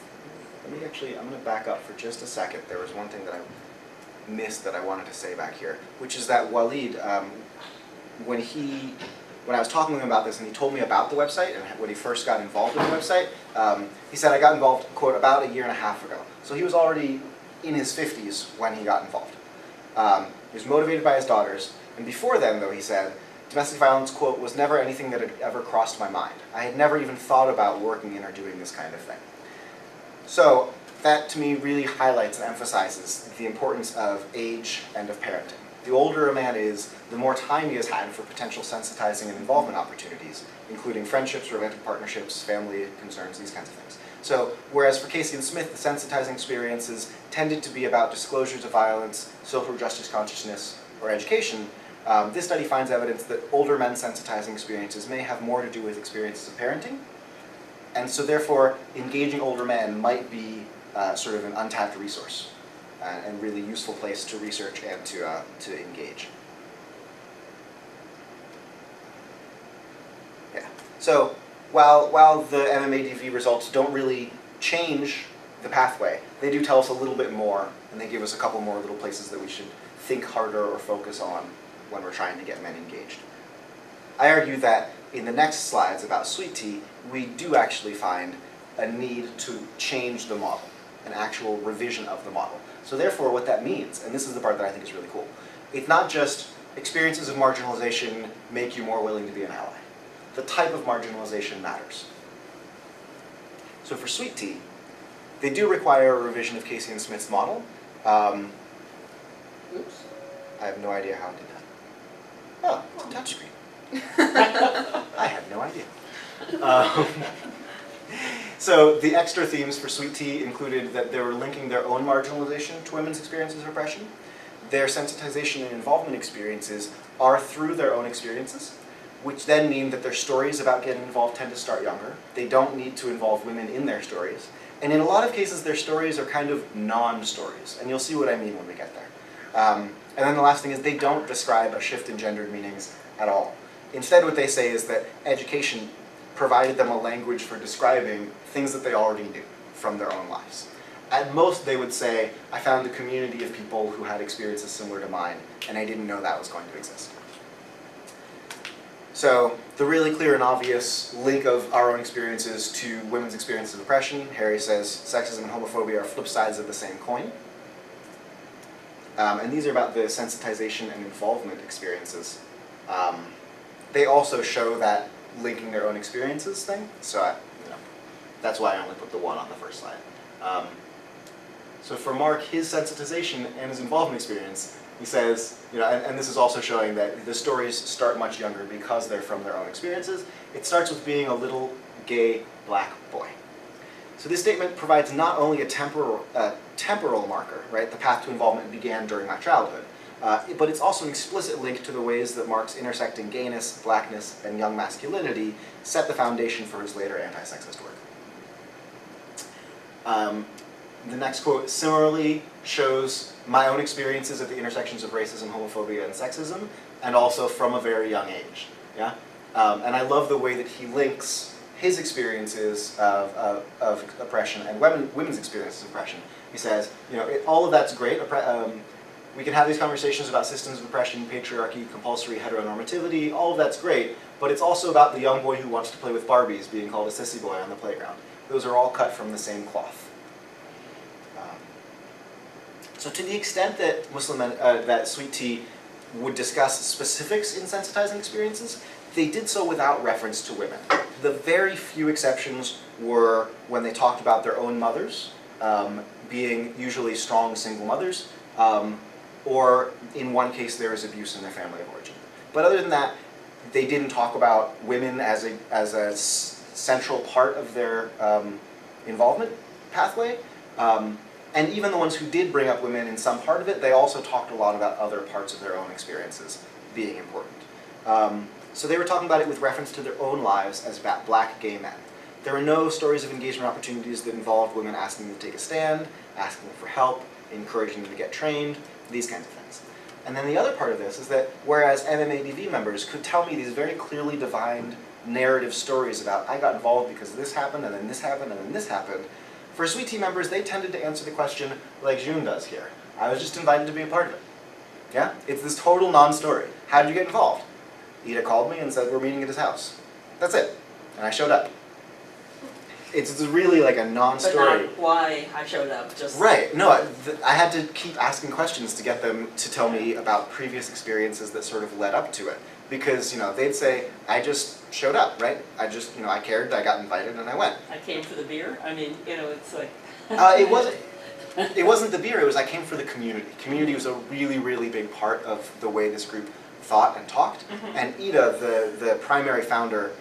A: I'm going to back up for just a second. There was one thing that I missed that I wanted to say back here, which is that Walid, when I was talking to him about this and he told me about the website and when he first got involved in the website, he said, I got involved, quote, about 1.5 years ago. So he was already in his 50s when he got involved. He was motivated by his daughters, and before then, though, he said, domestic violence, quote, was never anything that had ever crossed my mind. I had never even thought about working in or doing this kind of thing. So that, to me, really highlights and emphasizes the importance of age and of parenting. The older a man is, the more time he has had for potential sensitizing and involvement opportunities, including friendships, romantic partnerships, family concerns, these kinds of things. So, whereas for Casey and Smith, the sensitizing experiences tended to be about disclosures of violence, social justice consciousness, or education, this study finds evidence that older men's sensitizing experiences may have more to do with experiences of parenting, and so therefore engaging older men might be sort of an untapped resource and really useful place to research and to engage. Yeah. So while the MMADV results don't really change the pathway, they do tell us a little bit more, and they give us a couple more little places that we should think harder or focus on when we're trying to get men engaged. I argue that in the next slides about Sweet Tea, we do actually find a need to change the model, an actual revision of the model. So therefore what that means, and this is the part that I think is really cool, it's not just experiences of marginalization make you more willing to be an ally. The type of marginalization matters. So for Sweet Tea, they do require a revision of Casey and Smith's model. Oops. I have no idea how I did that. Oh, it's a touchscreen. I had no idea. So the extra themes for Sweet Tea included that they were linking their own marginalization to women's experiences of oppression. Their sensitization and involvement experiences are through their own experiences, which then mean that their stories about getting involved tend to start younger. They don't need to involve women in their stories. And in a lot of cases, their stories are kind of non-stories, and you'll see what I mean when we get there. And then the last thing is they don't describe a shift in gendered meanings at all. Instead, what they say is that education provided them a language for describing things that they already knew from their own lives. At most, they would say, I found a community of people who had experiences similar to mine, and I didn't know that was going to exist. So, the really clear and obvious link of our own experiences to women's experiences of oppression, Harry says, sexism and homophobia are flip sides of the same coin. And these are about the sensitization and involvement experiences. They also show that linking their own experiences thing, so that's why I only put the one on the first slide. So for Mark, his sensitization and his involvement experience, he says, and this is also showing that the stories start much younger because they're from their own experiences. It starts with being a little gay black boy. So this statement provides not only a temporal marker, right? The path to involvement began during my childhood, but it's also an explicit link to the ways that Mark's intersecting gayness, blackness, and young masculinity set the foundation for his later anti-sexist work. The next quote similarly shows my own experiences at the intersections of racism, homophobia, and sexism, and also from a very young age. Yeah, and I love the way that he links his experiences of oppression and women's experiences of oppression. He says, all of that's great. We can have these conversations about systems of oppression, patriarchy, compulsory heteronormativity. All of that's great, but it's also about the young boy who wants to play with Barbies being called a sissy boy on the playground. Those are all cut from the same cloth. So to the extent that that Sweet Tea would discuss specifics in sensitizing experiences, they did so without reference to women. The very few exceptions were when they talked about their own mothers, being usually strong single mothers, or in one case there was abuse in their family of origin. But other than that, they didn't talk about women as a central part of their involvement pathway. And even the ones who did bring up women in some part of it, they also talked a lot about other parts of their own experiences being important. So they were talking about it with reference to their own lives as black gay men. There were no stories of engagement opportunities that involved women asking them to take a stand, asking them for help, encouraging them to get trained, these kinds of things. And then the other part of this is that whereas MMADV members could tell me these very clearly defined narrative stories about I got involved because this happened, and then this happened, and then this happened, for Sweet Tea members, they tended to answer the question like June does here. I was just invited to be a part of it. Yeah? It's this total non-story. How did you get involved? Ida called me and said we're meeting at his house. That's it. And I showed up. It's really like a non-story.
B: But not why I showed up, just...
A: Right. No, I had to keep asking questions to get them to tell me about previous experiences that sort of led up to it. Because, they'd say, I just showed up, right? I just, I cared, I got invited, and I went.
B: I came for the beer? I mean, it's like...
A: It wasn't the beer, it was I came for the community. Community was a really, really big part of the way this group thought and talked. Mm-hmm. And Ida, the primary founder,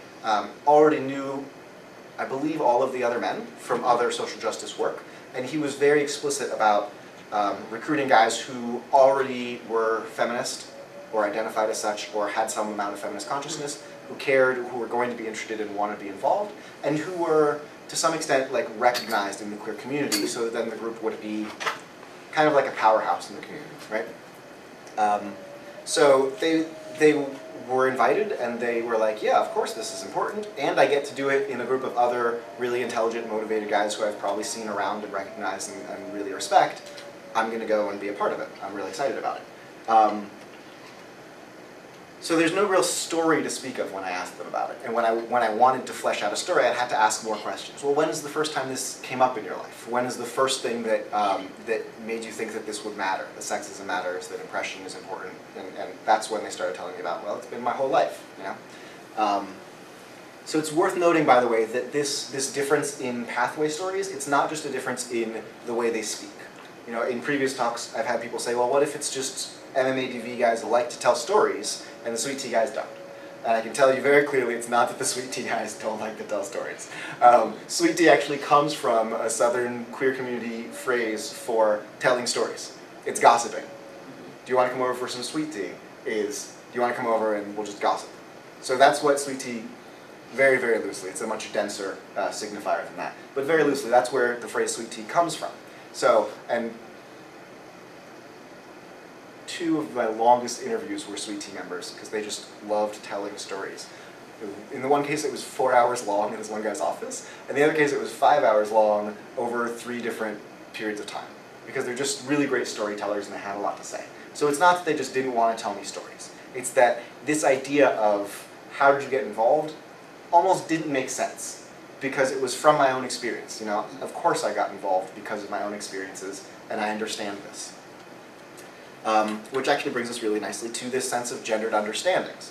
A: already knew, I believe, all of the other men from other social justice work. And he was very explicit about recruiting guys who already were feminist, or identified as such, or had some amount of feminist consciousness, who cared, who were going to be interested and wanted to be involved, and who were, to some extent, like recognized in the queer community, so that then the group would be kind of like a powerhouse in the community, right? So they were invited, and they were like, yeah, of course this is important, and I get to do it in a group of other really intelligent, motivated guys who I've probably seen around and recognized and really respect. I'm going to go and be a part of it. I'm really excited about it. So there's no real story to speak of when I asked them about it. And when I wanted to flesh out a story, I'd have to ask more questions. Well, when is the first time this came up in your life? When is the first thing that that made you think that this would matter, that sexism matters, that oppression is important? And that's when they started telling me about, well, it's been my whole life, So it's worth noting, by the way, that this difference in pathway stories, it's not just a difference in the way they speak. In previous talks, I've had people say, well, what if it's just MMADV guys like to tell stories, and the Sweet Tea guys don't? And I can tell you very clearly it's not that the Sweet Tea guys don't like to tell stories. Sweet Tea actually comes from a southern queer community phrase for telling stories. It's gossiping. Do you want to come over for some Sweet Tea? Do you want to come over and we'll just gossip? So that's what Sweet Tea Very, very loosely. It's a much denser signifier than that. But very loosely, that's where the phrase sweet tea comes from. So, and 2 of my longest interviews were sweet tea members because they just loved telling stories. In the one case, it was 4 hours long in this one guy's office, and the other case, it was 5 hours long over 3 different periods of time, because they're just really great storytellers and they had a lot to say. So it's not that they just didn't want to tell me stories. It's that this idea of how did you get involved almost didn't make sense, because it was from my own experience. You know, of course I got involved because of my own experiences, and I understand this. Which actually brings us really nicely to this sense of gendered understandings.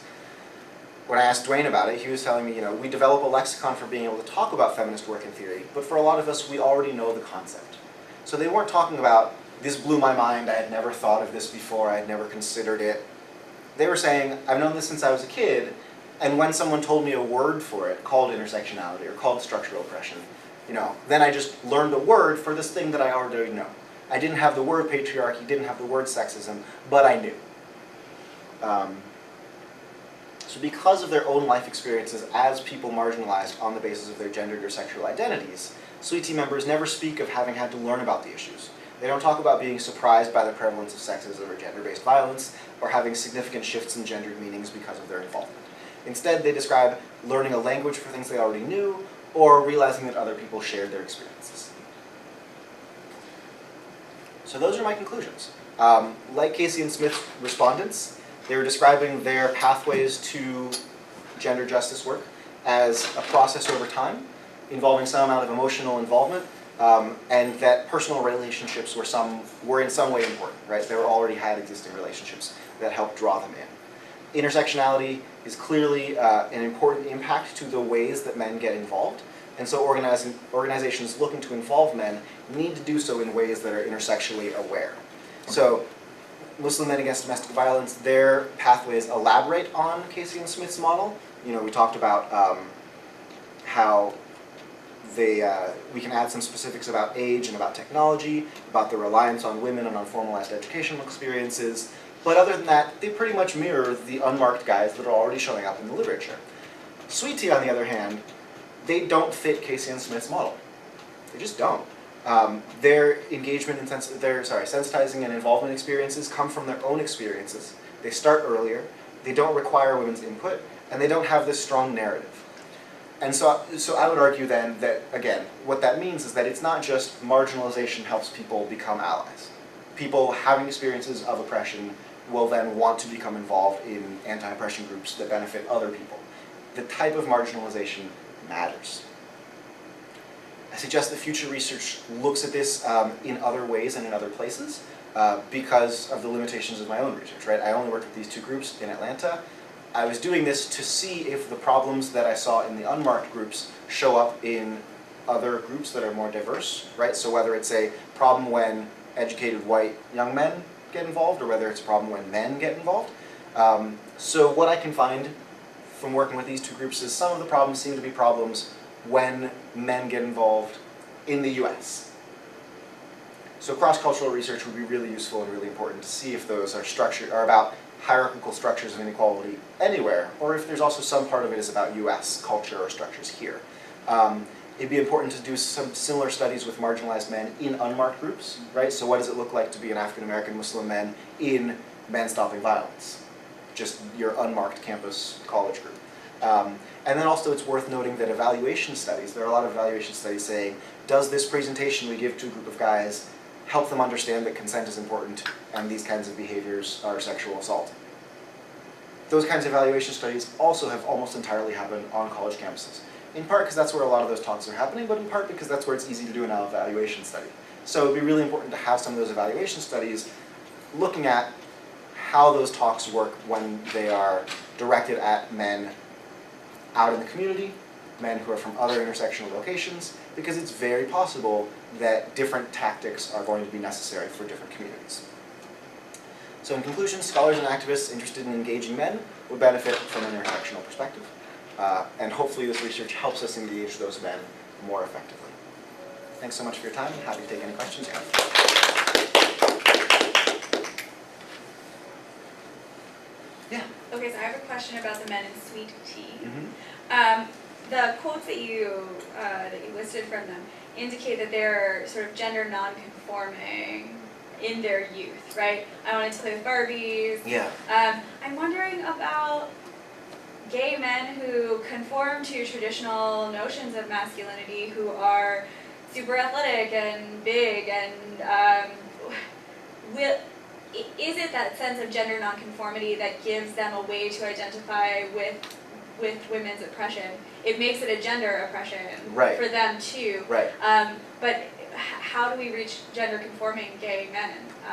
A: When I asked Dwayne about it, he was telling me, you know, we develop a lexicon for being able to talk about feminist work in theory, but for a lot of us, we already know the concept. So they weren't talking about, this blew my mind, I had never thought of this before, I had never considered it. They were saying, I've known this since I was a kid, and when someone told me a word for it, called intersectionality or called structural oppression, you know, then I just learned a word for this thing that I already know. I didn't have the word patriarchy, didn't have the word sexism, but I knew. So because of their own life experiences as people marginalized on the basis of their gendered or sexual identities, Sweet Tea members never speak of having had to learn about the issues. They don't talk about being surprised by the prevalence of sexism or gender-based violence, or having significant shifts in gendered meanings because of their involvement. Instead, they describe learning a language for things they already knew, or realizing that other people shared their experiences. So those are my conclusions. Like Casey and Smith's respondents, they were describing their pathways to gender justice work as a process over time, involving some amount of emotional involvement, and that personal relationships were in some way important, right? They already had existing relationships that helped draw them in. Intersectionality is clearly an important impact to the ways that men get involved, and so organizations looking to involve men need to do so in ways that are intersectionally aware. So Muslim Men Against Domestic Violence, their pathways elaborate on Casey and Smith's model. You know, we talked about how we can add some specifics about age and about technology, about the reliance on women and on formalized educational experiences, but other than that, they pretty much mirror the unmarked guys that are already showing up in the literature. Sweet Tea, on the other hand, they don't fit Casey and Smith's model. They just don't. Their engagement and sensitizing and involvement experiences come from their own experiences. They start earlier, they don't require women's input, and they don't have this strong narrative. And so I would argue then that, again, what that means is that it's not just marginalization helps people become allies. People having experiences of oppression will then want to become involved in anti-oppression groups that benefit other people. The type of marginalization matters. I suggest that future research looks at this in other ways and in other places because of the limitations of my own research, right? I only worked with these 2 groups in Atlanta. I was doing this to see if the problems that I saw in the unmarked groups show up in other groups that are more diverse, right? So whether it's a problem when educated white young men get involved or whether it's a problem when men get involved. So what I can find from working with these 2 groups is some of the problems seem to be problems when men get involved in the US. So cross-cultural research would be really useful and really important to see if those are about hierarchical structures of inequality anywhere, or if there's also some part of it is about US culture or structures here. It'd be important to do some similar studies with marginalized men in unmarked groups, right? So what does it look like to be an African-American Muslim man in Men Stopping Violence? Just your unmarked campus college group. And then also it's worth noting that evaluation studies, there are a lot of evaluation studies saying, does this presentation we give to a group of guys help them understand that consent is important and these kinds of behaviors are sexual assault? Those kinds of evaluation studies also have almost entirely happened on college campuses. In part because that's where a lot of those talks are happening, but in part because that's where it's easy to do an evaluation study. So it'd be really important to have some of those evaluation studies looking at how those talks work when they are directed at men out in the community, men who are from other intersectional locations, because it's very possible that different tactics are going to be necessary for different communities. So in conclusion, scholars and activists interested in engaging men would benefit from an intersectional perspective, and hopefully this research helps us engage those men more effectively. Thanks so much for your time. I'm happy to take any questions you have. Yeah.
C: Okay, so I have a question about the men in sweet tea. the quotes that you listed from them indicate that they're sort of gender non-conforming in their youth, right? I wanted to play with Barbies.
A: Yeah.
C: I'm wondering about gay men who conform to traditional notions of masculinity, who are super athletic and big, and is it that sense of gender nonconformity that gives them a way to identify with women's oppression? It makes it a gender oppression
A: Right.
C: for them too.
A: Right.
C: But how do we reach gender conforming gay men?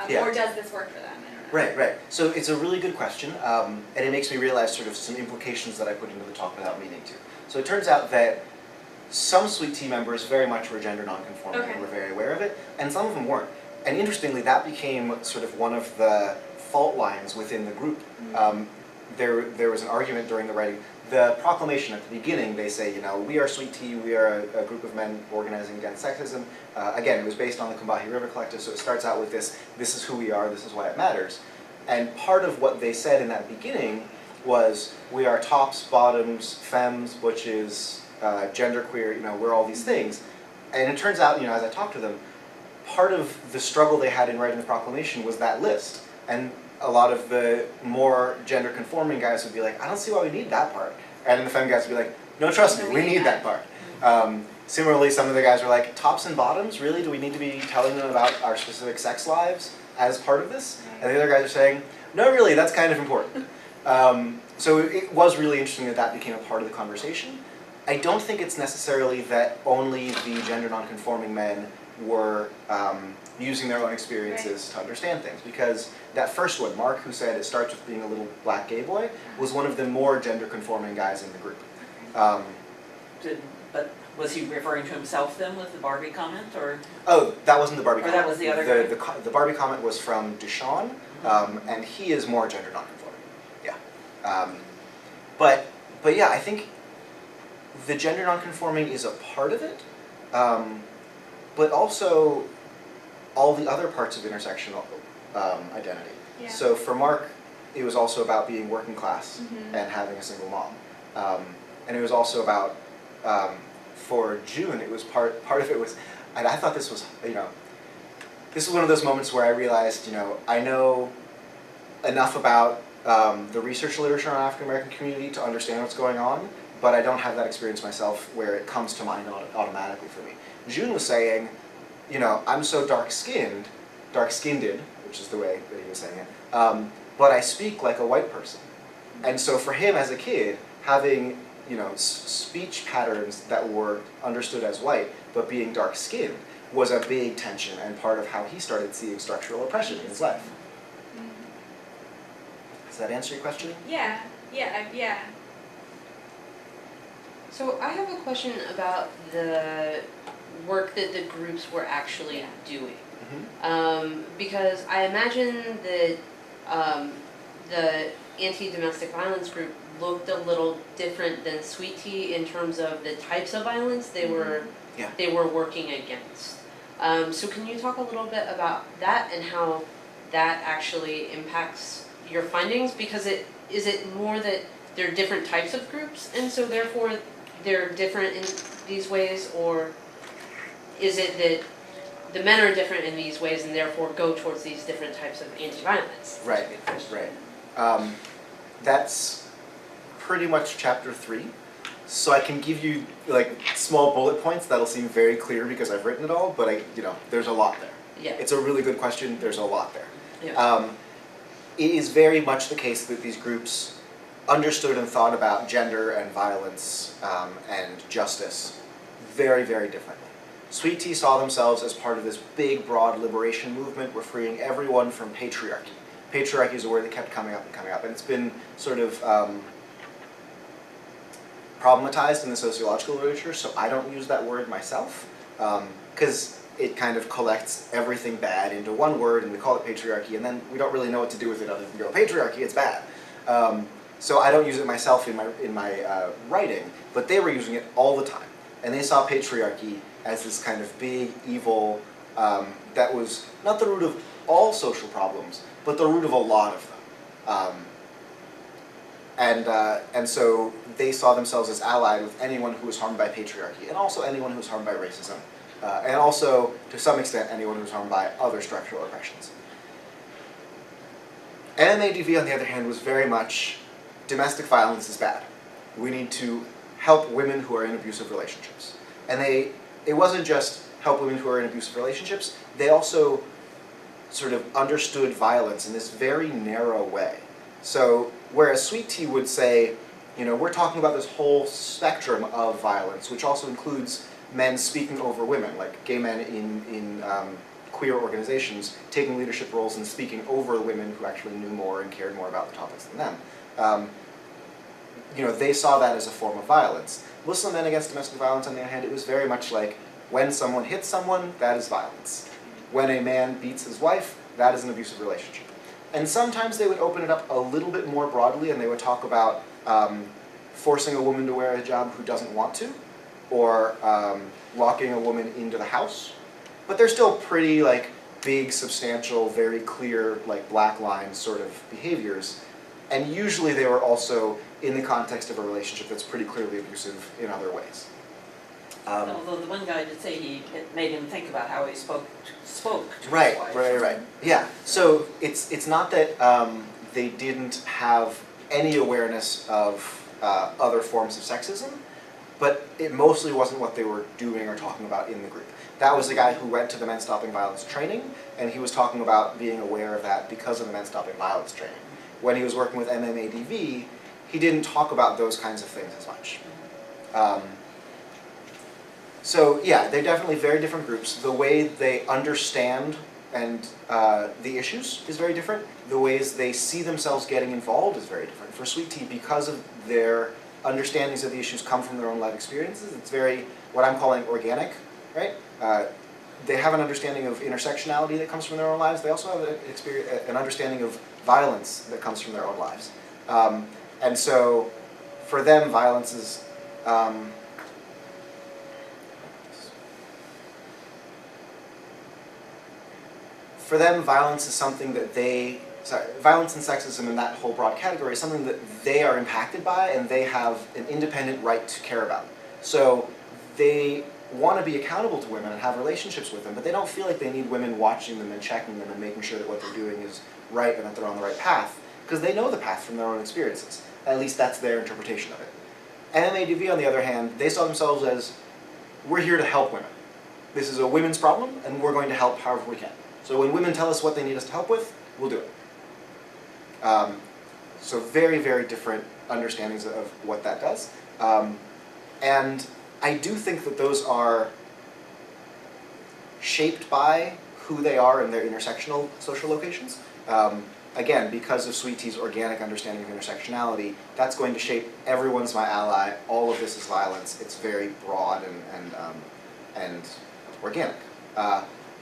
A: Yeah.
C: Or does this work for them? I don't know.
A: Right, right. So it's a really good question, and it makes me realize sort of some implications that I put into the talk without meaning to. So it turns out that some Sweet Tea members very much were gender nonconforming
C: Okay.
A: and were very aware of it, and some of them weren't. And interestingly, that became sort of one of the fault lines within the group. There was an argument during the writing. The proclamation at the beginning, they say, you know, we are Sweet Tea, we are a group of men organizing against sexism. Again, it was based on the Combahee River Collective, so it starts out with this is who we are, this is why it matters. And part of what they said in that beginning was, we are tops, bottoms, femmes, butches, genderqueer, you know, we're all these things. And it turns out, you know, as I talked to them, part of the struggle they had in writing the proclamation was that list. And a lot of the more gender conforming guys would be like, I don't see why we need that part. And then the femme guys would be like, no, trust me, we need that part. Similarly, some of the guys were like, tops and bottoms, really? Do we need to be telling them about our specific sex lives as part of this? And the other guys are saying, no, really, that's kind of important. So it was really interesting that that became a part of the conversation. I don't think it's necessarily that only the gender nonconforming men were using their own experiences to understand things, because that first one, Mark, who said it starts with being a little black gay boy, was one of the more gender conforming guys in the group.
B: But was he referring to himself then with the Barbie comment, or?
A: Oh, that wasn't the Barbie comment.
B: Or that was the other guy?
A: The Barbie comment was from Deshaun, and he is more gender nonconforming. Yeah. But yeah, I think the gender nonconforming is a part of it, but also all the other parts of intersectional identity.
C: Yeah.
A: So for Mark, it was also about being working class and having a single mom. And it was also about, for June, it was part of it was, and I thought this was, you know, this was one of those moments where I realized, you know, I know enough about the research literature on African American community to understand what's going on, but I don't have that experience myself where it comes to mind automatically for me. June was saying, you know, I'm so dark-skinned, which is the way that he was saying it, but I speak like a white person. And so for him as a kid, having, you know, speech patterns that were understood as white, but being dark-skinned, was a big tension and part of how he started seeing structural oppression in his life. Does that answer your question?
C: Yeah.
D: So I have a question about the work that the groups were actually doing. Because I imagine that the anti-domestic violence group looked a little different than Sweet Tea in terms of the types of violence they were working against. So can you talk a little bit about that and how that actually impacts your findings? Because is it more that there are different types of groups and so therefore they're different in these ways, or is it that the men are different in these ways and therefore go towards these different types of anti-violence?
A: Right. That's pretty much chapter 3. So I can give you like small bullet points that'll seem very clear because I've written it all, but there's a lot there.
D: Yeah.
A: It's a really good question, there's a lot there.
D: Yeah.
A: It is very much the case that these groups understood and thought about gender and violence and justice very, very differently. Sweet Tea saw themselves as part of this big, broad liberation movement. We're freeing everyone from patriarchy. Patriarchy is a word that kept coming up, and it's been sort of problematized in the sociological literature, so I don't use that word myself, because it kind of collects everything bad into one word, and we call it patriarchy, and then we don't really know what to do with it other than go, patriarchy, it's bad. So I don't use it myself in my writing, but they were using it all the time, and they saw patriarchy as this kind of big evil that was not the root of all social problems, but the root of a lot of them. And so they saw themselves as allied with anyone who was harmed by patriarchy, and also anyone who was harmed by racism, and also, to some extent, anyone who was harmed by other structural oppressions. MMADV, on the other hand, was very much, domestic violence is bad. We need to help women who are in abusive relationships. And it wasn't just help women who are in abusive relationships, they also sort of understood violence in this very narrow way. So, whereas Sweet Tea would say, you know, we're talking about this whole spectrum of violence, which also includes men speaking over women, like gay men in queer organizations taking leadership roles and speaking over women who actually knew more and cared more about the topics than them. You know, they saw that as a form of violence. Muslim men against domestic violence, on the other hand, it was very much like, when someone hits someone, that is violence. When a man beats his wife, that is an abusive relationship. And sometimes they would open it up a little bit more broadly, and they would talk about forcing a woman to wear a hijab who doesn't want to, or locking a woman into the house. But they're still pretty like big, substantial, very clear, like black line sort of behaviors. And usually they were also in the context of a relationship that's pretty clearly abusive in other ways.
B: Although the one guy did say it made him think about how he spoke to his
A: Right,
B: wife.
A: right. Yeah, so it's not that they didn't have any awareness of other forms of sexism, but it mostly wasn't what they were doing or talking about in the group. That was the guy who went to the Men Stopping Violence training, and he was talking about being aware of that because of the Men Stopping Violence training. When he was working with MMADV, he didn't talk about those kinds of things as much. So yeah, they're definitely very different groups. The way they understand and the issues is very different. The ways they see themselves getting involved is very different. For Sweet Tea, because of their understandings of the issues come from their own life experiences, it's very, what I'm calling organic, right? They have an understanding of intersectionality that comes from their own lives. They also have an understanding of violence that comes from their own lives. And so, for them, violence is, something that violence and sexism and that whole broad category is something that they are impacted by and they have an independent right to care about. So they want to be accountable to women and have relationships with them, but they don't feel like they need women watching them and checking them and making sure that what they're doing is right and that they're on the right path, because they know the path from their own experiences. At least that's their interpretation of it. MMADV, on the other hand, they saw themselves as, we're here to help women. This is a women's problem, and we're going to help however we can. So when women tell us what they need us to help with, we'll do it. So very, very different understandings of what that does. And I do think that those are shaped by who they are in their intersectional social locations. Again, because of Sweet Tea's organic understanding of intersectionality, that's going to shape everyone's my ally, all of this is violence. It's very broad and organic.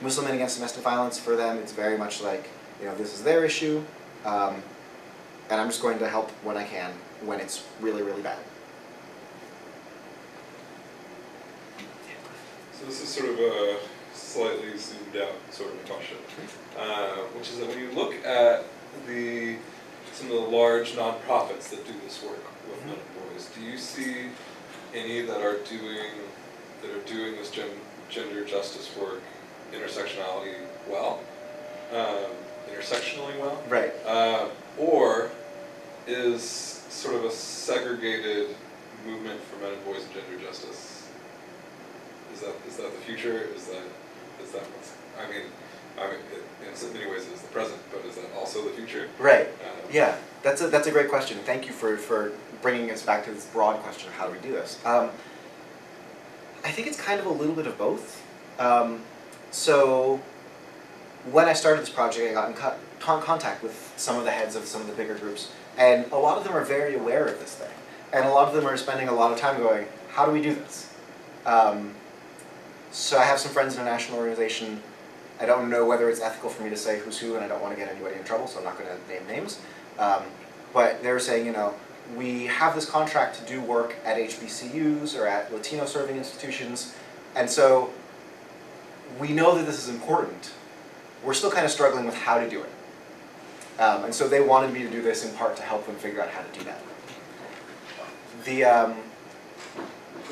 A: Muslim men against domestic violence, for them, it's very much like, you know, this is their issue, and I'm just going to help when I can, when it's really, really bad.
E: So this is sort of a slightly zoomed out sort of question, which is that when you look at some of the large nonprofits that do this work with men and boys, do you see any that are doing this gender justice work intersectionality well, intersectionally well?
A: Right.
E: Or is sort of a segregated movement for men and boys and gender justice? Is that the future? Is that what's, I mean, in many ways it's the present, but is that also the future?
A: Right. Yeah, that's a great question. Thank you for bringing us back to this broad question of how do we do this. I think it's kind of a little bit of both. So when I started this project, I got in contact with some of the heads of some of the bigger groups, and a lot of them are very aware of this thing. And a lot of them are spending a lot of time going, how do we do this? So I have some friends in a national organization. I don't know whether it's ethical for me to say who's who, and I don't want to get anybody in trouble, so I'm not going to name names. But they were saying, you know, we have this contract to do work at HBCUs or at Latino serving institutions, and so we know that this is important. We're still kind of struggling with how to do it. And so they wanted me to do this in part to help them figure out how to do that. The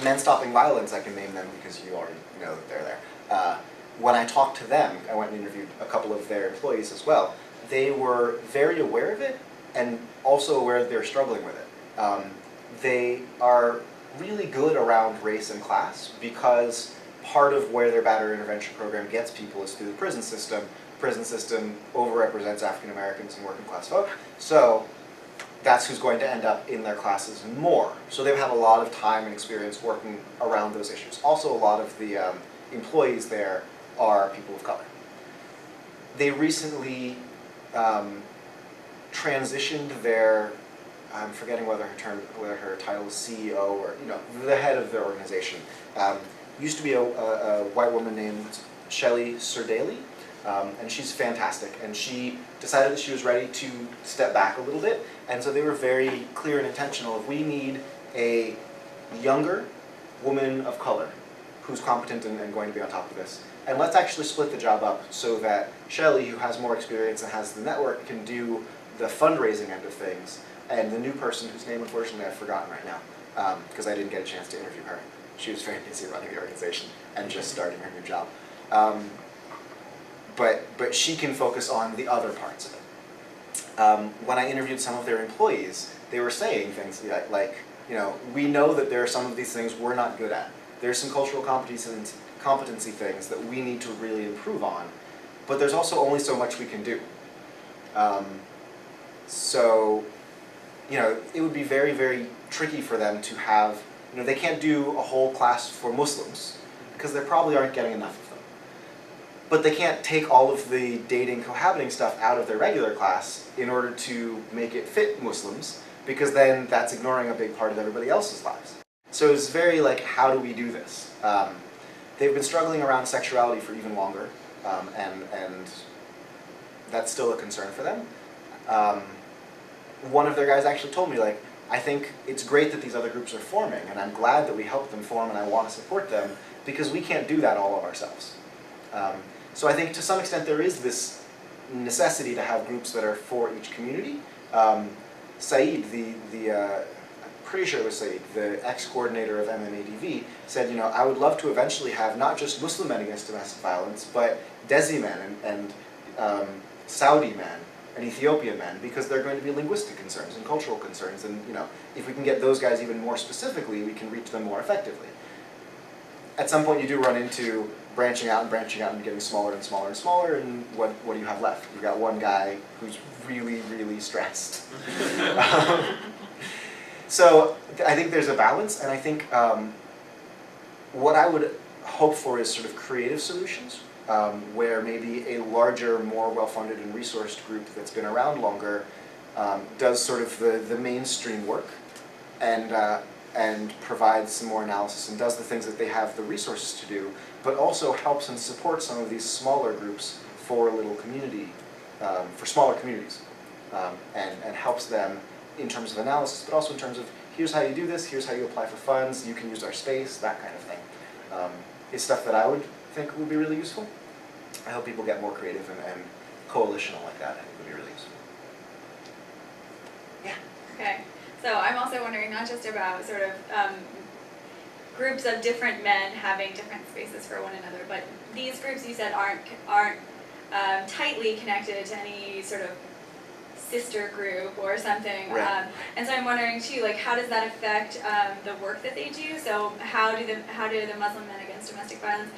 A: Men Stopping Violence, I can name them because you already know that they're there. When I talked to them, I went and interviewed a couple of their employees as well. They were very aware of it and also aware that they're struggling with it. They are really good around race and class because part of where their battery intervention program gets people is through the prison system. Prison system overrepresents African Americans and working class folk, so that's who's going to end up in their classes more. So they've had a lot of time and experience working around those issues. Also, a lot of the employees there are people of color. They recently transitioned their, I'm forgetting whether her title is CEO or the head of their organization. Used to be a white woman named Shelley Serdaley, and she's fantastic. And she decided that she was ready to step back a little bit, and so they were very clear and intentional of, we need a younger woman of color who's competent and going to be on top of this. And let's actually split the job up so that Shelley, who has more experience and has the network, can do the fundraising end of things, and the new person, whose name unfortunately I've forgotten right now, because I didn't get a chance to interview her. She was very busy running the organization and just starting her new job. But she can focus on the other parts of it. When I interviewed some of their employees, they were saying things like, we know that there are some of these things we're not good at. There's some cultural competency things that we need to really improve on, but there's also only so much we can do. So, it would be very, very tricky for them to have, they can't do a whole class for Muslims because they probably aren't getting enough of them. But they can't take all of the dating, cohabiting stuff out of their regular class in order to make it fit Muslims, because then that's ignoring a big part of everybody else's lives. So it's very how do we do this? They've been struggling around sexuality for even longer, and that's still a concern for them. One of their guys actually told me, I think it's great that these other groups are forming, and I'm glad that we helped them form, and I want to support them, because we can't do that all of ourselves. So I think to some extent there is this necessity to have groups that are for each community. Saeed, I'm pretty sure it was Saeed, the ex-coordinator of MMADV, said, I would love to eventually have not just Muslim men against domestic violence, but Desi men and Saudi men and Ethiopian men, because they're going to be linguistic concerns and cultural concerns, and if we can get those guys even more specifically, we can reach them more effectively. At some point you do run into branching out and getting smaller and smaller and smaller, and what do you have left? You've got one guy who's really, really stressed. So I think there's a balance, and I think what I would hope for is sort of creative solutions, where maybe a larger, more well-funded and resourced group that's been around longer does sort of the mainstream work and provides some more analysis and does the things that they have the resources to do, but also helps and supports some of these smaller groups for little community, for smaller communities, and helps them in terms of analysis, but also in terms of, here's how you do this, here's how you apply for funds, you can use our space, that kind of thing. Is stuff that I would think would be really useful. I hope people get more creative and coalitional like that. I think would be really useful. Yeah.
C: Okay, so I'm also wondering not just about sort of groups of different men having different spaces for one another, but these groups you said aren't tightly connected to any sort of sister group or something.
A: Right.
C: And so I'm wondering too, how does that affect the work that they do? So how do the Muslim men against domestic violence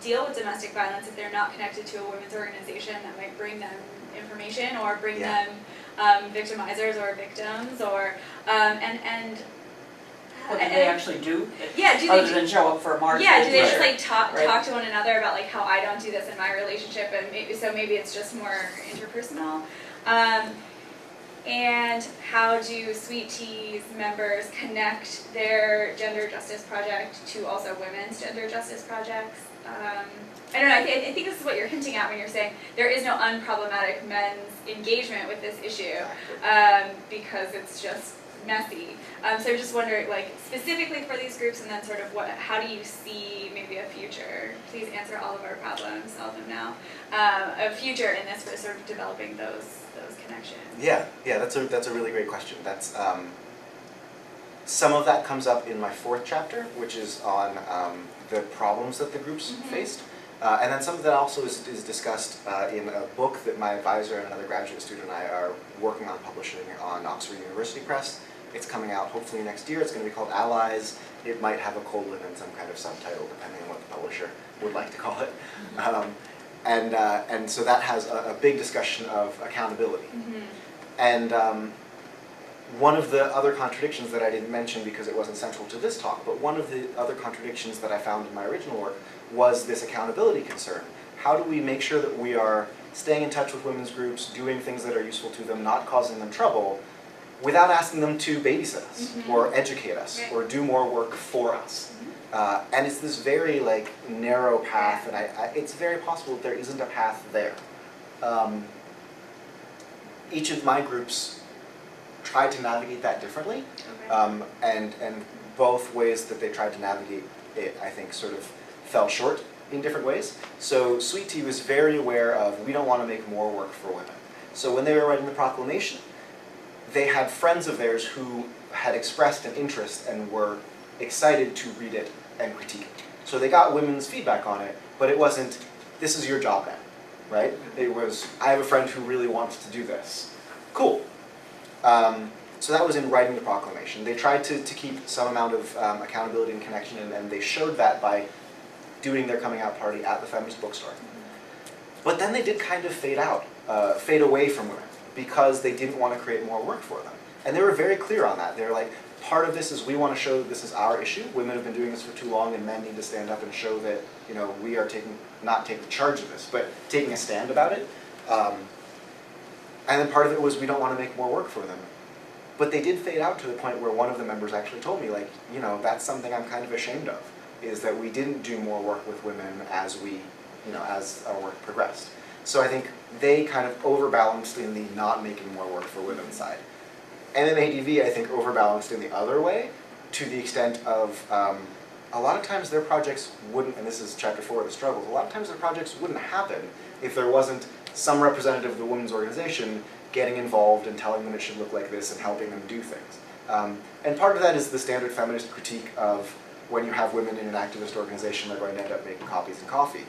C: deal with domestic violence if they're not connected to a women's organization that might bring them information or bring them victimizers or victims or
B: What do they actually do?
C: Yeah, do
B: other
C: they
B: than show up for a march?
C: Yeah, do they
B: Right.
C: just talk to one another about how I don't do this in my relationship, and maybe it's just more interpersonal. And how do Sweet Tea's members connect their gender justice project to also women's gender justice projects? I don't know, I think this is what you're hinting at when you're saying there is no unproblematic men's engagement with this issue, because it's just messy. So I'm just wondering, specifically for these groups, and then sort of how do you see maybe a future? Please answer all of our problems, solve them now. A future in this for sort of developing those connections.
A: Yeah, that's a really great question. That's Some of that comes up in my 4th chapter, which is on the problems that the groups faced. And then some of that also is discussed in a book that my advisor and another graduate student and I are working on publishing on Oxford University Press. It's coming out hopefully next year. It's going to be called Allies. It might have a colon and some kind of subtitle, depending on what the publisher would like to call it. And so that has a big discussion of accountability. And one of the other contradictions that I didn't mention because it wasn't central to this talk, but one of the other contradictions that I found in my original work was this accountability concern. How do we make sure that we are staying in touch with women's groups, doing things that are useful to them, not causing them trouble, without asking them to babysit us, or educate us, or do more work for us? And it's this very narrow path, and it's very possible that there isn't a path there. Each of my groups tried to navigate that differently, and both ways that they tried to navigate it, I think, sort of fell short in different ways. So Sweet Tea was very aware of, we don't want to make more work for women. So when they were writing the proclamation, they had friends of theirs who had expressed an interest and were excited to read it and critique it. So they got women's feedback on it, but it wasn't, this is your job now, right? It was, I have a friend who really wants to do this. Cool. So that was in writing the proclamation. They tried to keep some amount of accountability and connection, and they showed that by doing their coming out party at the feminist bookstore. But then they did kind of fade away from women, because they didn't want to create more work for them. And they were very clear on that. They were like, part of this is we want to show that this is our issue. Women have been doing this for too long, and men need to stand up and show that, we are not taking charge of this, but taking a stand about it. And then part of it was we don't want to make more work for them. But they did fade out to the point where one of the members actually told me, that's something I'm kind of ashamed of, is that we didn't do more work with women as as our work progressed. So I think they kind of overbalanced in the not making more work for women side. MMADV, I think, overbalanced in the other way, to the extent of a lot of times their projects wouldn't, and this is chapter 4 of the struggles, a lot of times their projects wouldn't happen if there wasn't some representative of the women's organization getting involved and telling them it should look like this and helping them do things. And part of that is the standard feminist critique of when you have women in an activist organization, they're going to end up making copies and coffee.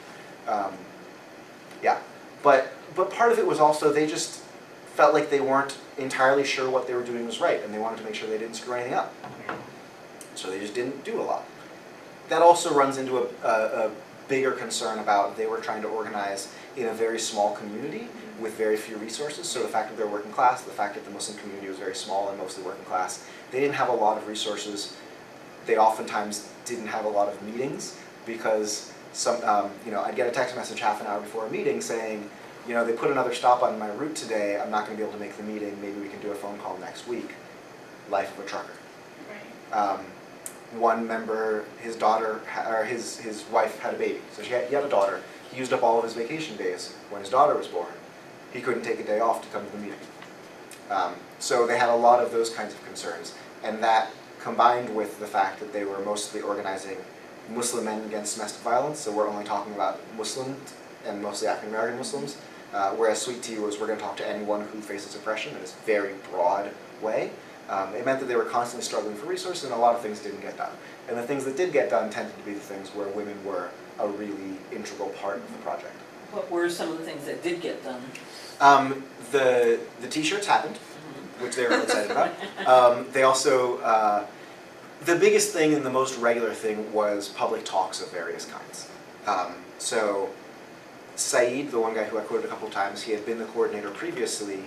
A: But part of it was also they just felt like they weren't entirely sure what they were doing was right, and they wanted to make sure they didn't screw anything up. So they just didn't do a lot. That also runs into a bigger concern about they were trying to organize in a very small community with very few resources. So the fact that they're working class, the fact that the Muslim community was very small and mostly working class, they didn't have a lot of resources. They oftentimes didn't have a lot of meetings because I'd get a text message half an hour before a meeting saying, they put another stop on my route today, I'm not going to be able to make the meeting, maybe we can do a phone call next week. Life of a trucker.
C: Right.
A: One member, his daughter, or his wife had a baby, so he had a daughter. He used up all of his vacation days when his daughter was born. He couldn't take a day off to come to the meeting. So they had a lot of those kinds of concerns, and that combined with the fact that they were mostly organizing Muslim men against domestic violence, so we're only talking about Muslims and mostly African American Muslims, whereas Sweet Tea was we're going to talk to anyone who faces oppression in this very broad way. It meant that they were constantly struggling for resources, and a lot of things didn't get done. And the things that did get done tended to be the things where women were a really integral part of the project.
B: What were some of the things that did get done?
A: The t-shirts happened, which they were really excited about. They also, the biggest thing and the most regular thing was public talks of various kinds. So Saeed, the one guy who I quoted a couple of times, he had been the coordinator previously.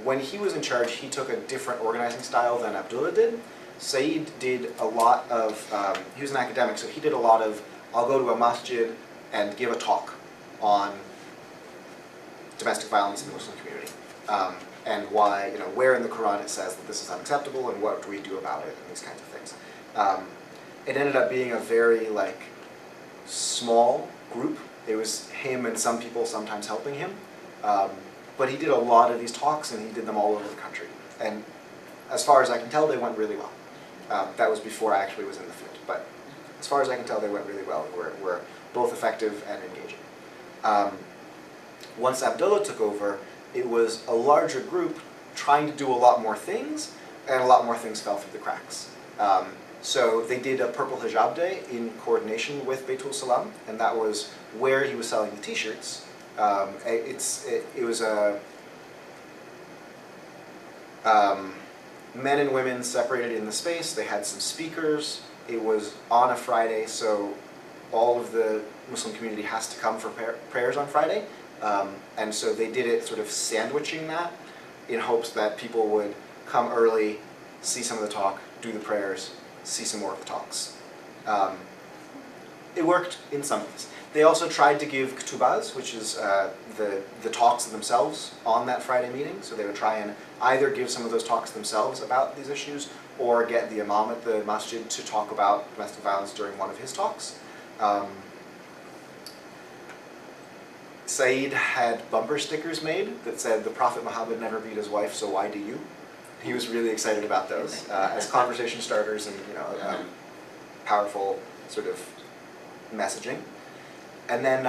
A: When he was in charge, he took a different organizing style than Abdullah did. Saeed did a lot of, he was an academic, so he did a lot of, I'll go to a masjid and give a talk on domestic violence in the Muslim community. And why, where in the Quran it says that this is unacceptable and what do we do about it and these kinds of things. It ended up being a very small group. It was him and some people sometimes helping him. But he did a lot of these talks and he did them all over the country. And as far as I can tell, they went really well. That was before I actually was in the field. But as far as I can tell, they went really well and were both effective and engaging. Once Abdullah took over, it was a larger group trying to do a lot more things, and a lot more things fell through the cracks. So they did a Purple Hijab Day in coordination with Beitul Salam, and that was where he was selling the T-shirts. It was a men and women separated in the space. They had some speakers. It was on a Friday, so all of the Muslim community has to come for prayers on Friday. And so they did it sort of sandwiching that in hopes that people would come early, see some of the talk, do the prayers, see some more of the talks. It worked in some ways. They also tried to give ktubas, which is the talks themselves on that Friday meeting. So they would try and either give some of those talks themselves about these issues or get the imam at the masjid to talk about domestic violence during one of his talks. Saeed had bumper stickers made that said, "The Prophet Muhammad never beat his wife, so why do you?" He was really excited about those as conversation starters and powerful sort of messaging. And then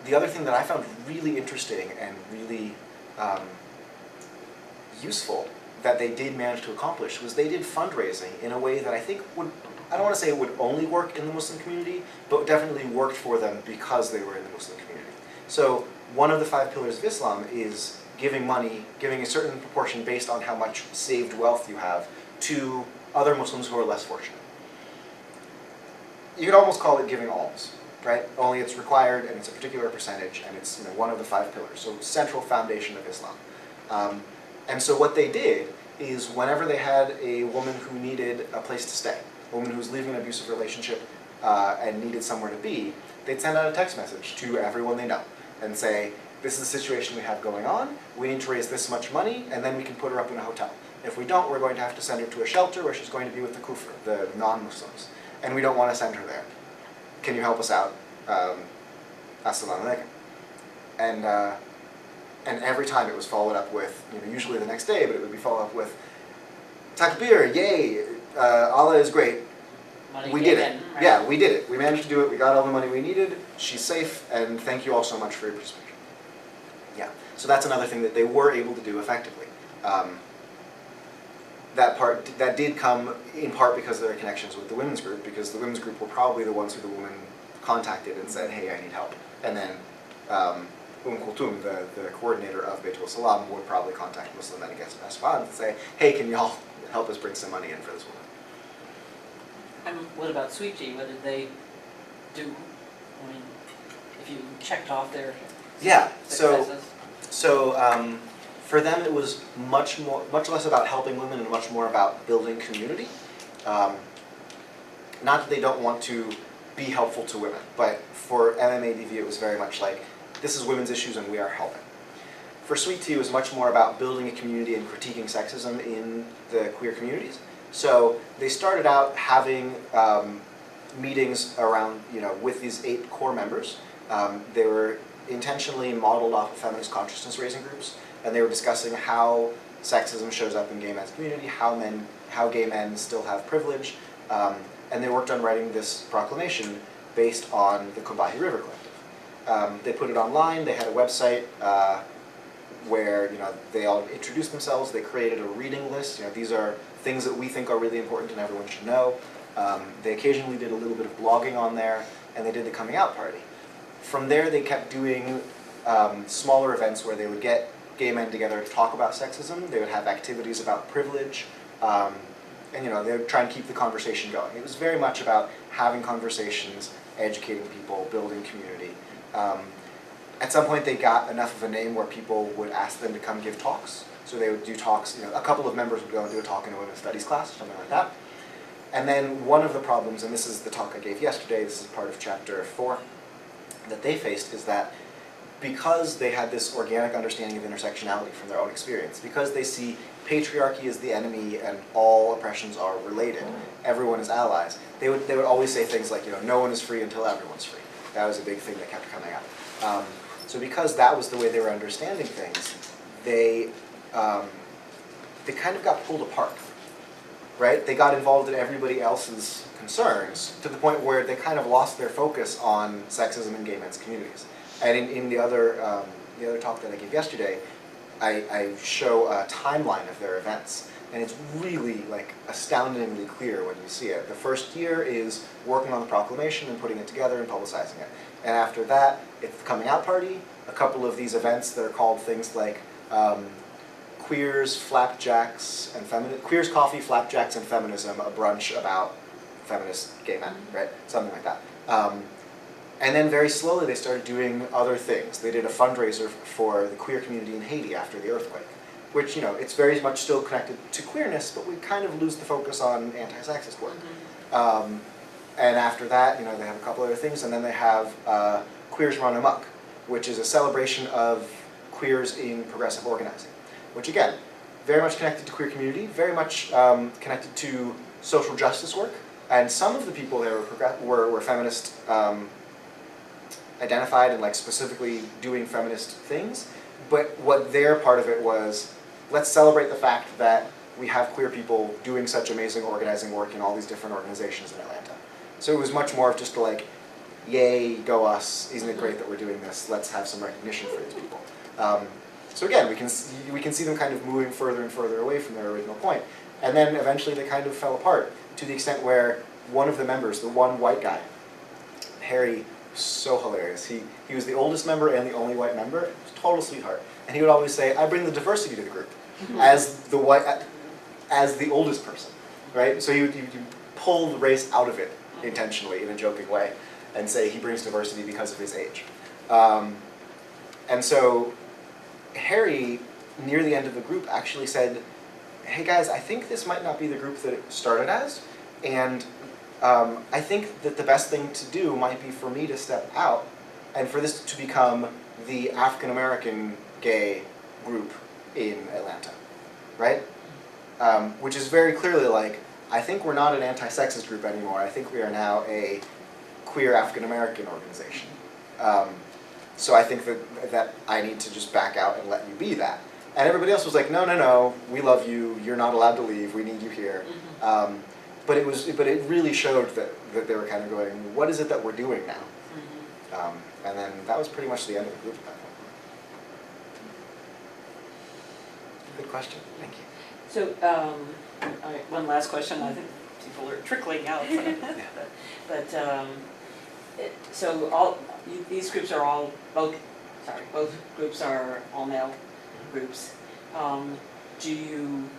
A: the other thing that I found really interesting and really useful that they did manage to accomplish was they did fundraising in a way that I think would, I don't want to say it would only work in the Muslim community, but definitely worked for them because they were in the Muslim community. So one of the 5 pillars of Islam is giving money, giving a certain proportion based on how much saved wealth you have to other Muslims who are less fortunate. You could almost call it giving alms, right? Only it's required and it's a particular percentage and it's one of the 5 pillars, so central foundation of Islam. And so what they did is whenever they had a woman who needed a place to stay, a woman who was leaving an abusive relationship and needed somewhere to be, they'd send out a text message to everyone they know and say, "This is the situation we have going on, we need to raise this much money, and then we can put her up in a hotel. If we don't, we're going to have to send her to a shelter where she's going to be with the kufr, the non-Muslims, and we don't want to send her there. Can you help us out? Assalamu alaikum." And every time it was followed up with, usually the next day, but it would be followed up with, "Takbir, yay, Allah is great.
B: Money
A: We did it.
B: given, right?
A: Yeah, we did it. We managed to do it. We got all the money we needed. She's safe, and thank you all so much for your participation." Yeah, so that's another thing that they were able to do effectively. That did come in part because of their connections with the women's group, because the women's group were probably the ones who the woman contacted and said, "Hey, I need help." And then Kulthum, the coordinator of Beitul Salam, would probably contact Muslim and against Asfan and say, "Hey, can y'all help us bring some money in for this woman?"
B: And what about Sweet Tea? What did they do? I mean, if you checked off their
A: Yeah,
B: successes.
A: So for them it was much less about helping women and much more about building community. Not that they don't want to be helpful to women, but for MMADV it was very much like, this is women's issues and we are helping. For Sweet Tea it was much more about building a community and critiquing sexism in the queer communities. So they started out having meetings around, with these 8 core members. They were intentionally modeled off of feminist consciousness raising groups, and they were discussing how sexism shows up in gay men's community, how gay men still have privilege, and they worked on writing this proclamation based on the Combahee River Collective. They put it online. They had a website where they all introduced themselves. They created a reading list. These are things that we think are really important and everyone should know. They occasionally did a little bit of blogging on there, and they did the coming out party. From there, they kept doing smaller events where they would get gay men together to talk about sexism. They would have activities about privilege, and they would try and keep the conversation going. It was very much about having conversations, educating people, building community. At some point, they got enough of a name where people would ask them to come give talks. So they would do talks. A couple of members would go and do a talk in a women's studies class or something like that. And then one of the problems, and this is the talk I gave yesterday, this is part of chapter 4, that they faced is that because they had this organic understanding of intersectionality from their own experience, because they see patriarchy as the enemy and all oppressions are related, everyone is allies, they would always say things like, no one is free until everyone's free. That was a big thing that kept coming up. So because that was the way they were understanding things, they kind of got pulled apart, right? They got involved in everybody else's concerns to the point where they kind of lost their focus on sexism in gay men's communities. And in the other talk that I gave yesterday, I show a timeline of their events. And it's really like astoundingly clear when you see it. The first year is working on the proclamation and putting it together and publicizing it. And after that, it's the coming out party, a couple of these events that are called things like Queers, Flapjacks, and Queers, Coffee, Flapjacks, and Feminism, a brunch about feminist gay men, right? Something like that. And then very slowly they started doing other things. They did a fundraiser for the queer community in Haiti after the earthquake, which, you know, it's very much still connected to queerness, but we kind of lose the focus on anti-sexist work. And after that, you know, they have a couple other things, and then they have Queers Run Amok, which is a celebration of queers in progressive organizing, which again, very much connected to queer community, very much connected to social justice work, and some of the people there were feminist identified and like specifically doing feminist things, but what their part of it was, let's celebrate the fact that we have queer people doing such amazing organizing work in all these different organizations in Atlanta. So it was much more of just like, yay, go us, isn't it great that we're doing this, let's have some recognition for these people. So again, we can see them kind of moving further and further away from their original point. And then eventually they kind of fell apart to the extent where one of the members, the one white guy, Harry, so hilarious. He was the oldest member and the only white member, total sweetheart. And he would always say, I bring the diversity to the group as the oldest person, right? So he would pull the race out of it intentionally in a joking way and say he brings diversity because of his age. And so Harry, near the end of the group, actually said, hey guys, I think this might not be the group that it started as, and I think that the best thing to do might be for me to step out and for this to become the African-American gay group in Atlanta, right? Which is very clearly like, I think we're not an anti-sexist group anymore, I think we are now a queer African-American organization. So I think that I need to just back out and let you be that. And everybody else was like, no, no, no, we love you, you're not allowed to leave, we need you here. But it really showed that they were kind of going, what is it that we're doing now? And then that was pretty much the end of the group at that point. Good question, thank you.
B: So, all right, one last question, I think people are trickling out. So these groups are both groups are all male groups. Do you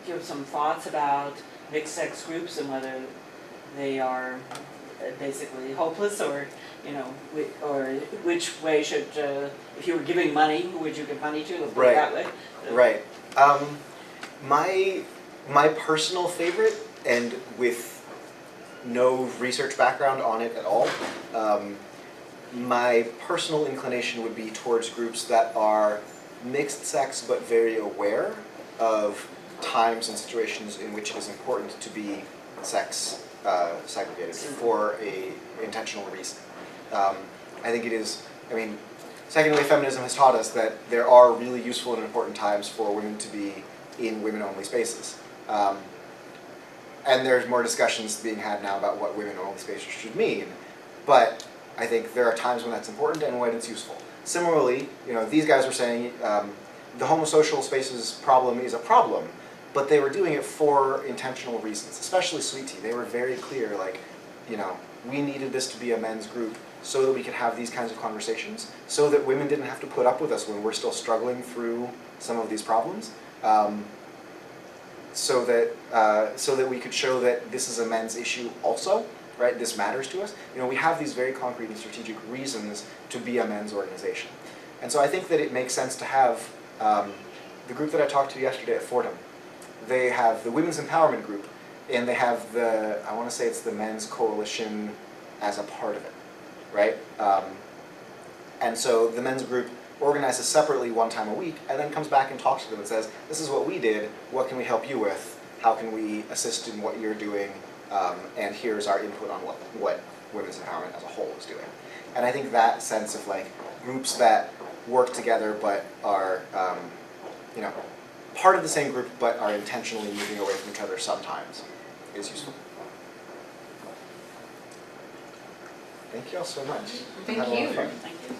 B: give some thoughts about mixed sex groups and whether they are basically hopeless, or or which way should, if you were giving money, who would you give money to? Let's put it that way.
A: Right. My personal favorite, and with no research background on it at all, my personal inclination would be towards groups that are mixed sex but very aware of times and situations in which it is important to be sex segregated for a intentional reason. I think it is, second wave feminism has taught us that there are really useful and important times for women to be in women-only spaces. And there's more discussions being had now about what women-only spaces should mean, but I think there are times when that's important and when it's useful. Similarly, these guys were saying the homosocial spaces problem is a problem, but they were doing it for intentional reasons, especially Sweet Tea. They were very clear, like, we needed this to be a men's group so that we could have these kinds of conversations, so that women didn't have to put up with us when we're still struggling through some of these problems, so that we could show that this is a men's issue also, right? This matters to us. We have these very concrete and strategic reasons to be a men's organization. And so I think that it makes sense to have the group that I talked to yesterday at Fordham. They have the Women's Empowerment Group, and they have I want to say it's the Men's Coalition as a part of it, right? And so the men's group organizes separately one time a week, and then comes back and talks to them and says, this is what we did, what can we help you with, how can we assist in what you're doing, and here's our input on what women's empowerment as a whole is doing. And I think that sense of like groups that work together but are part of the same group but are intentionally moving away from each other sometimes is useful. Thank you all so much.
D: Thank
A: Have a lot of
D: you.
A: fun.
B: Thank you.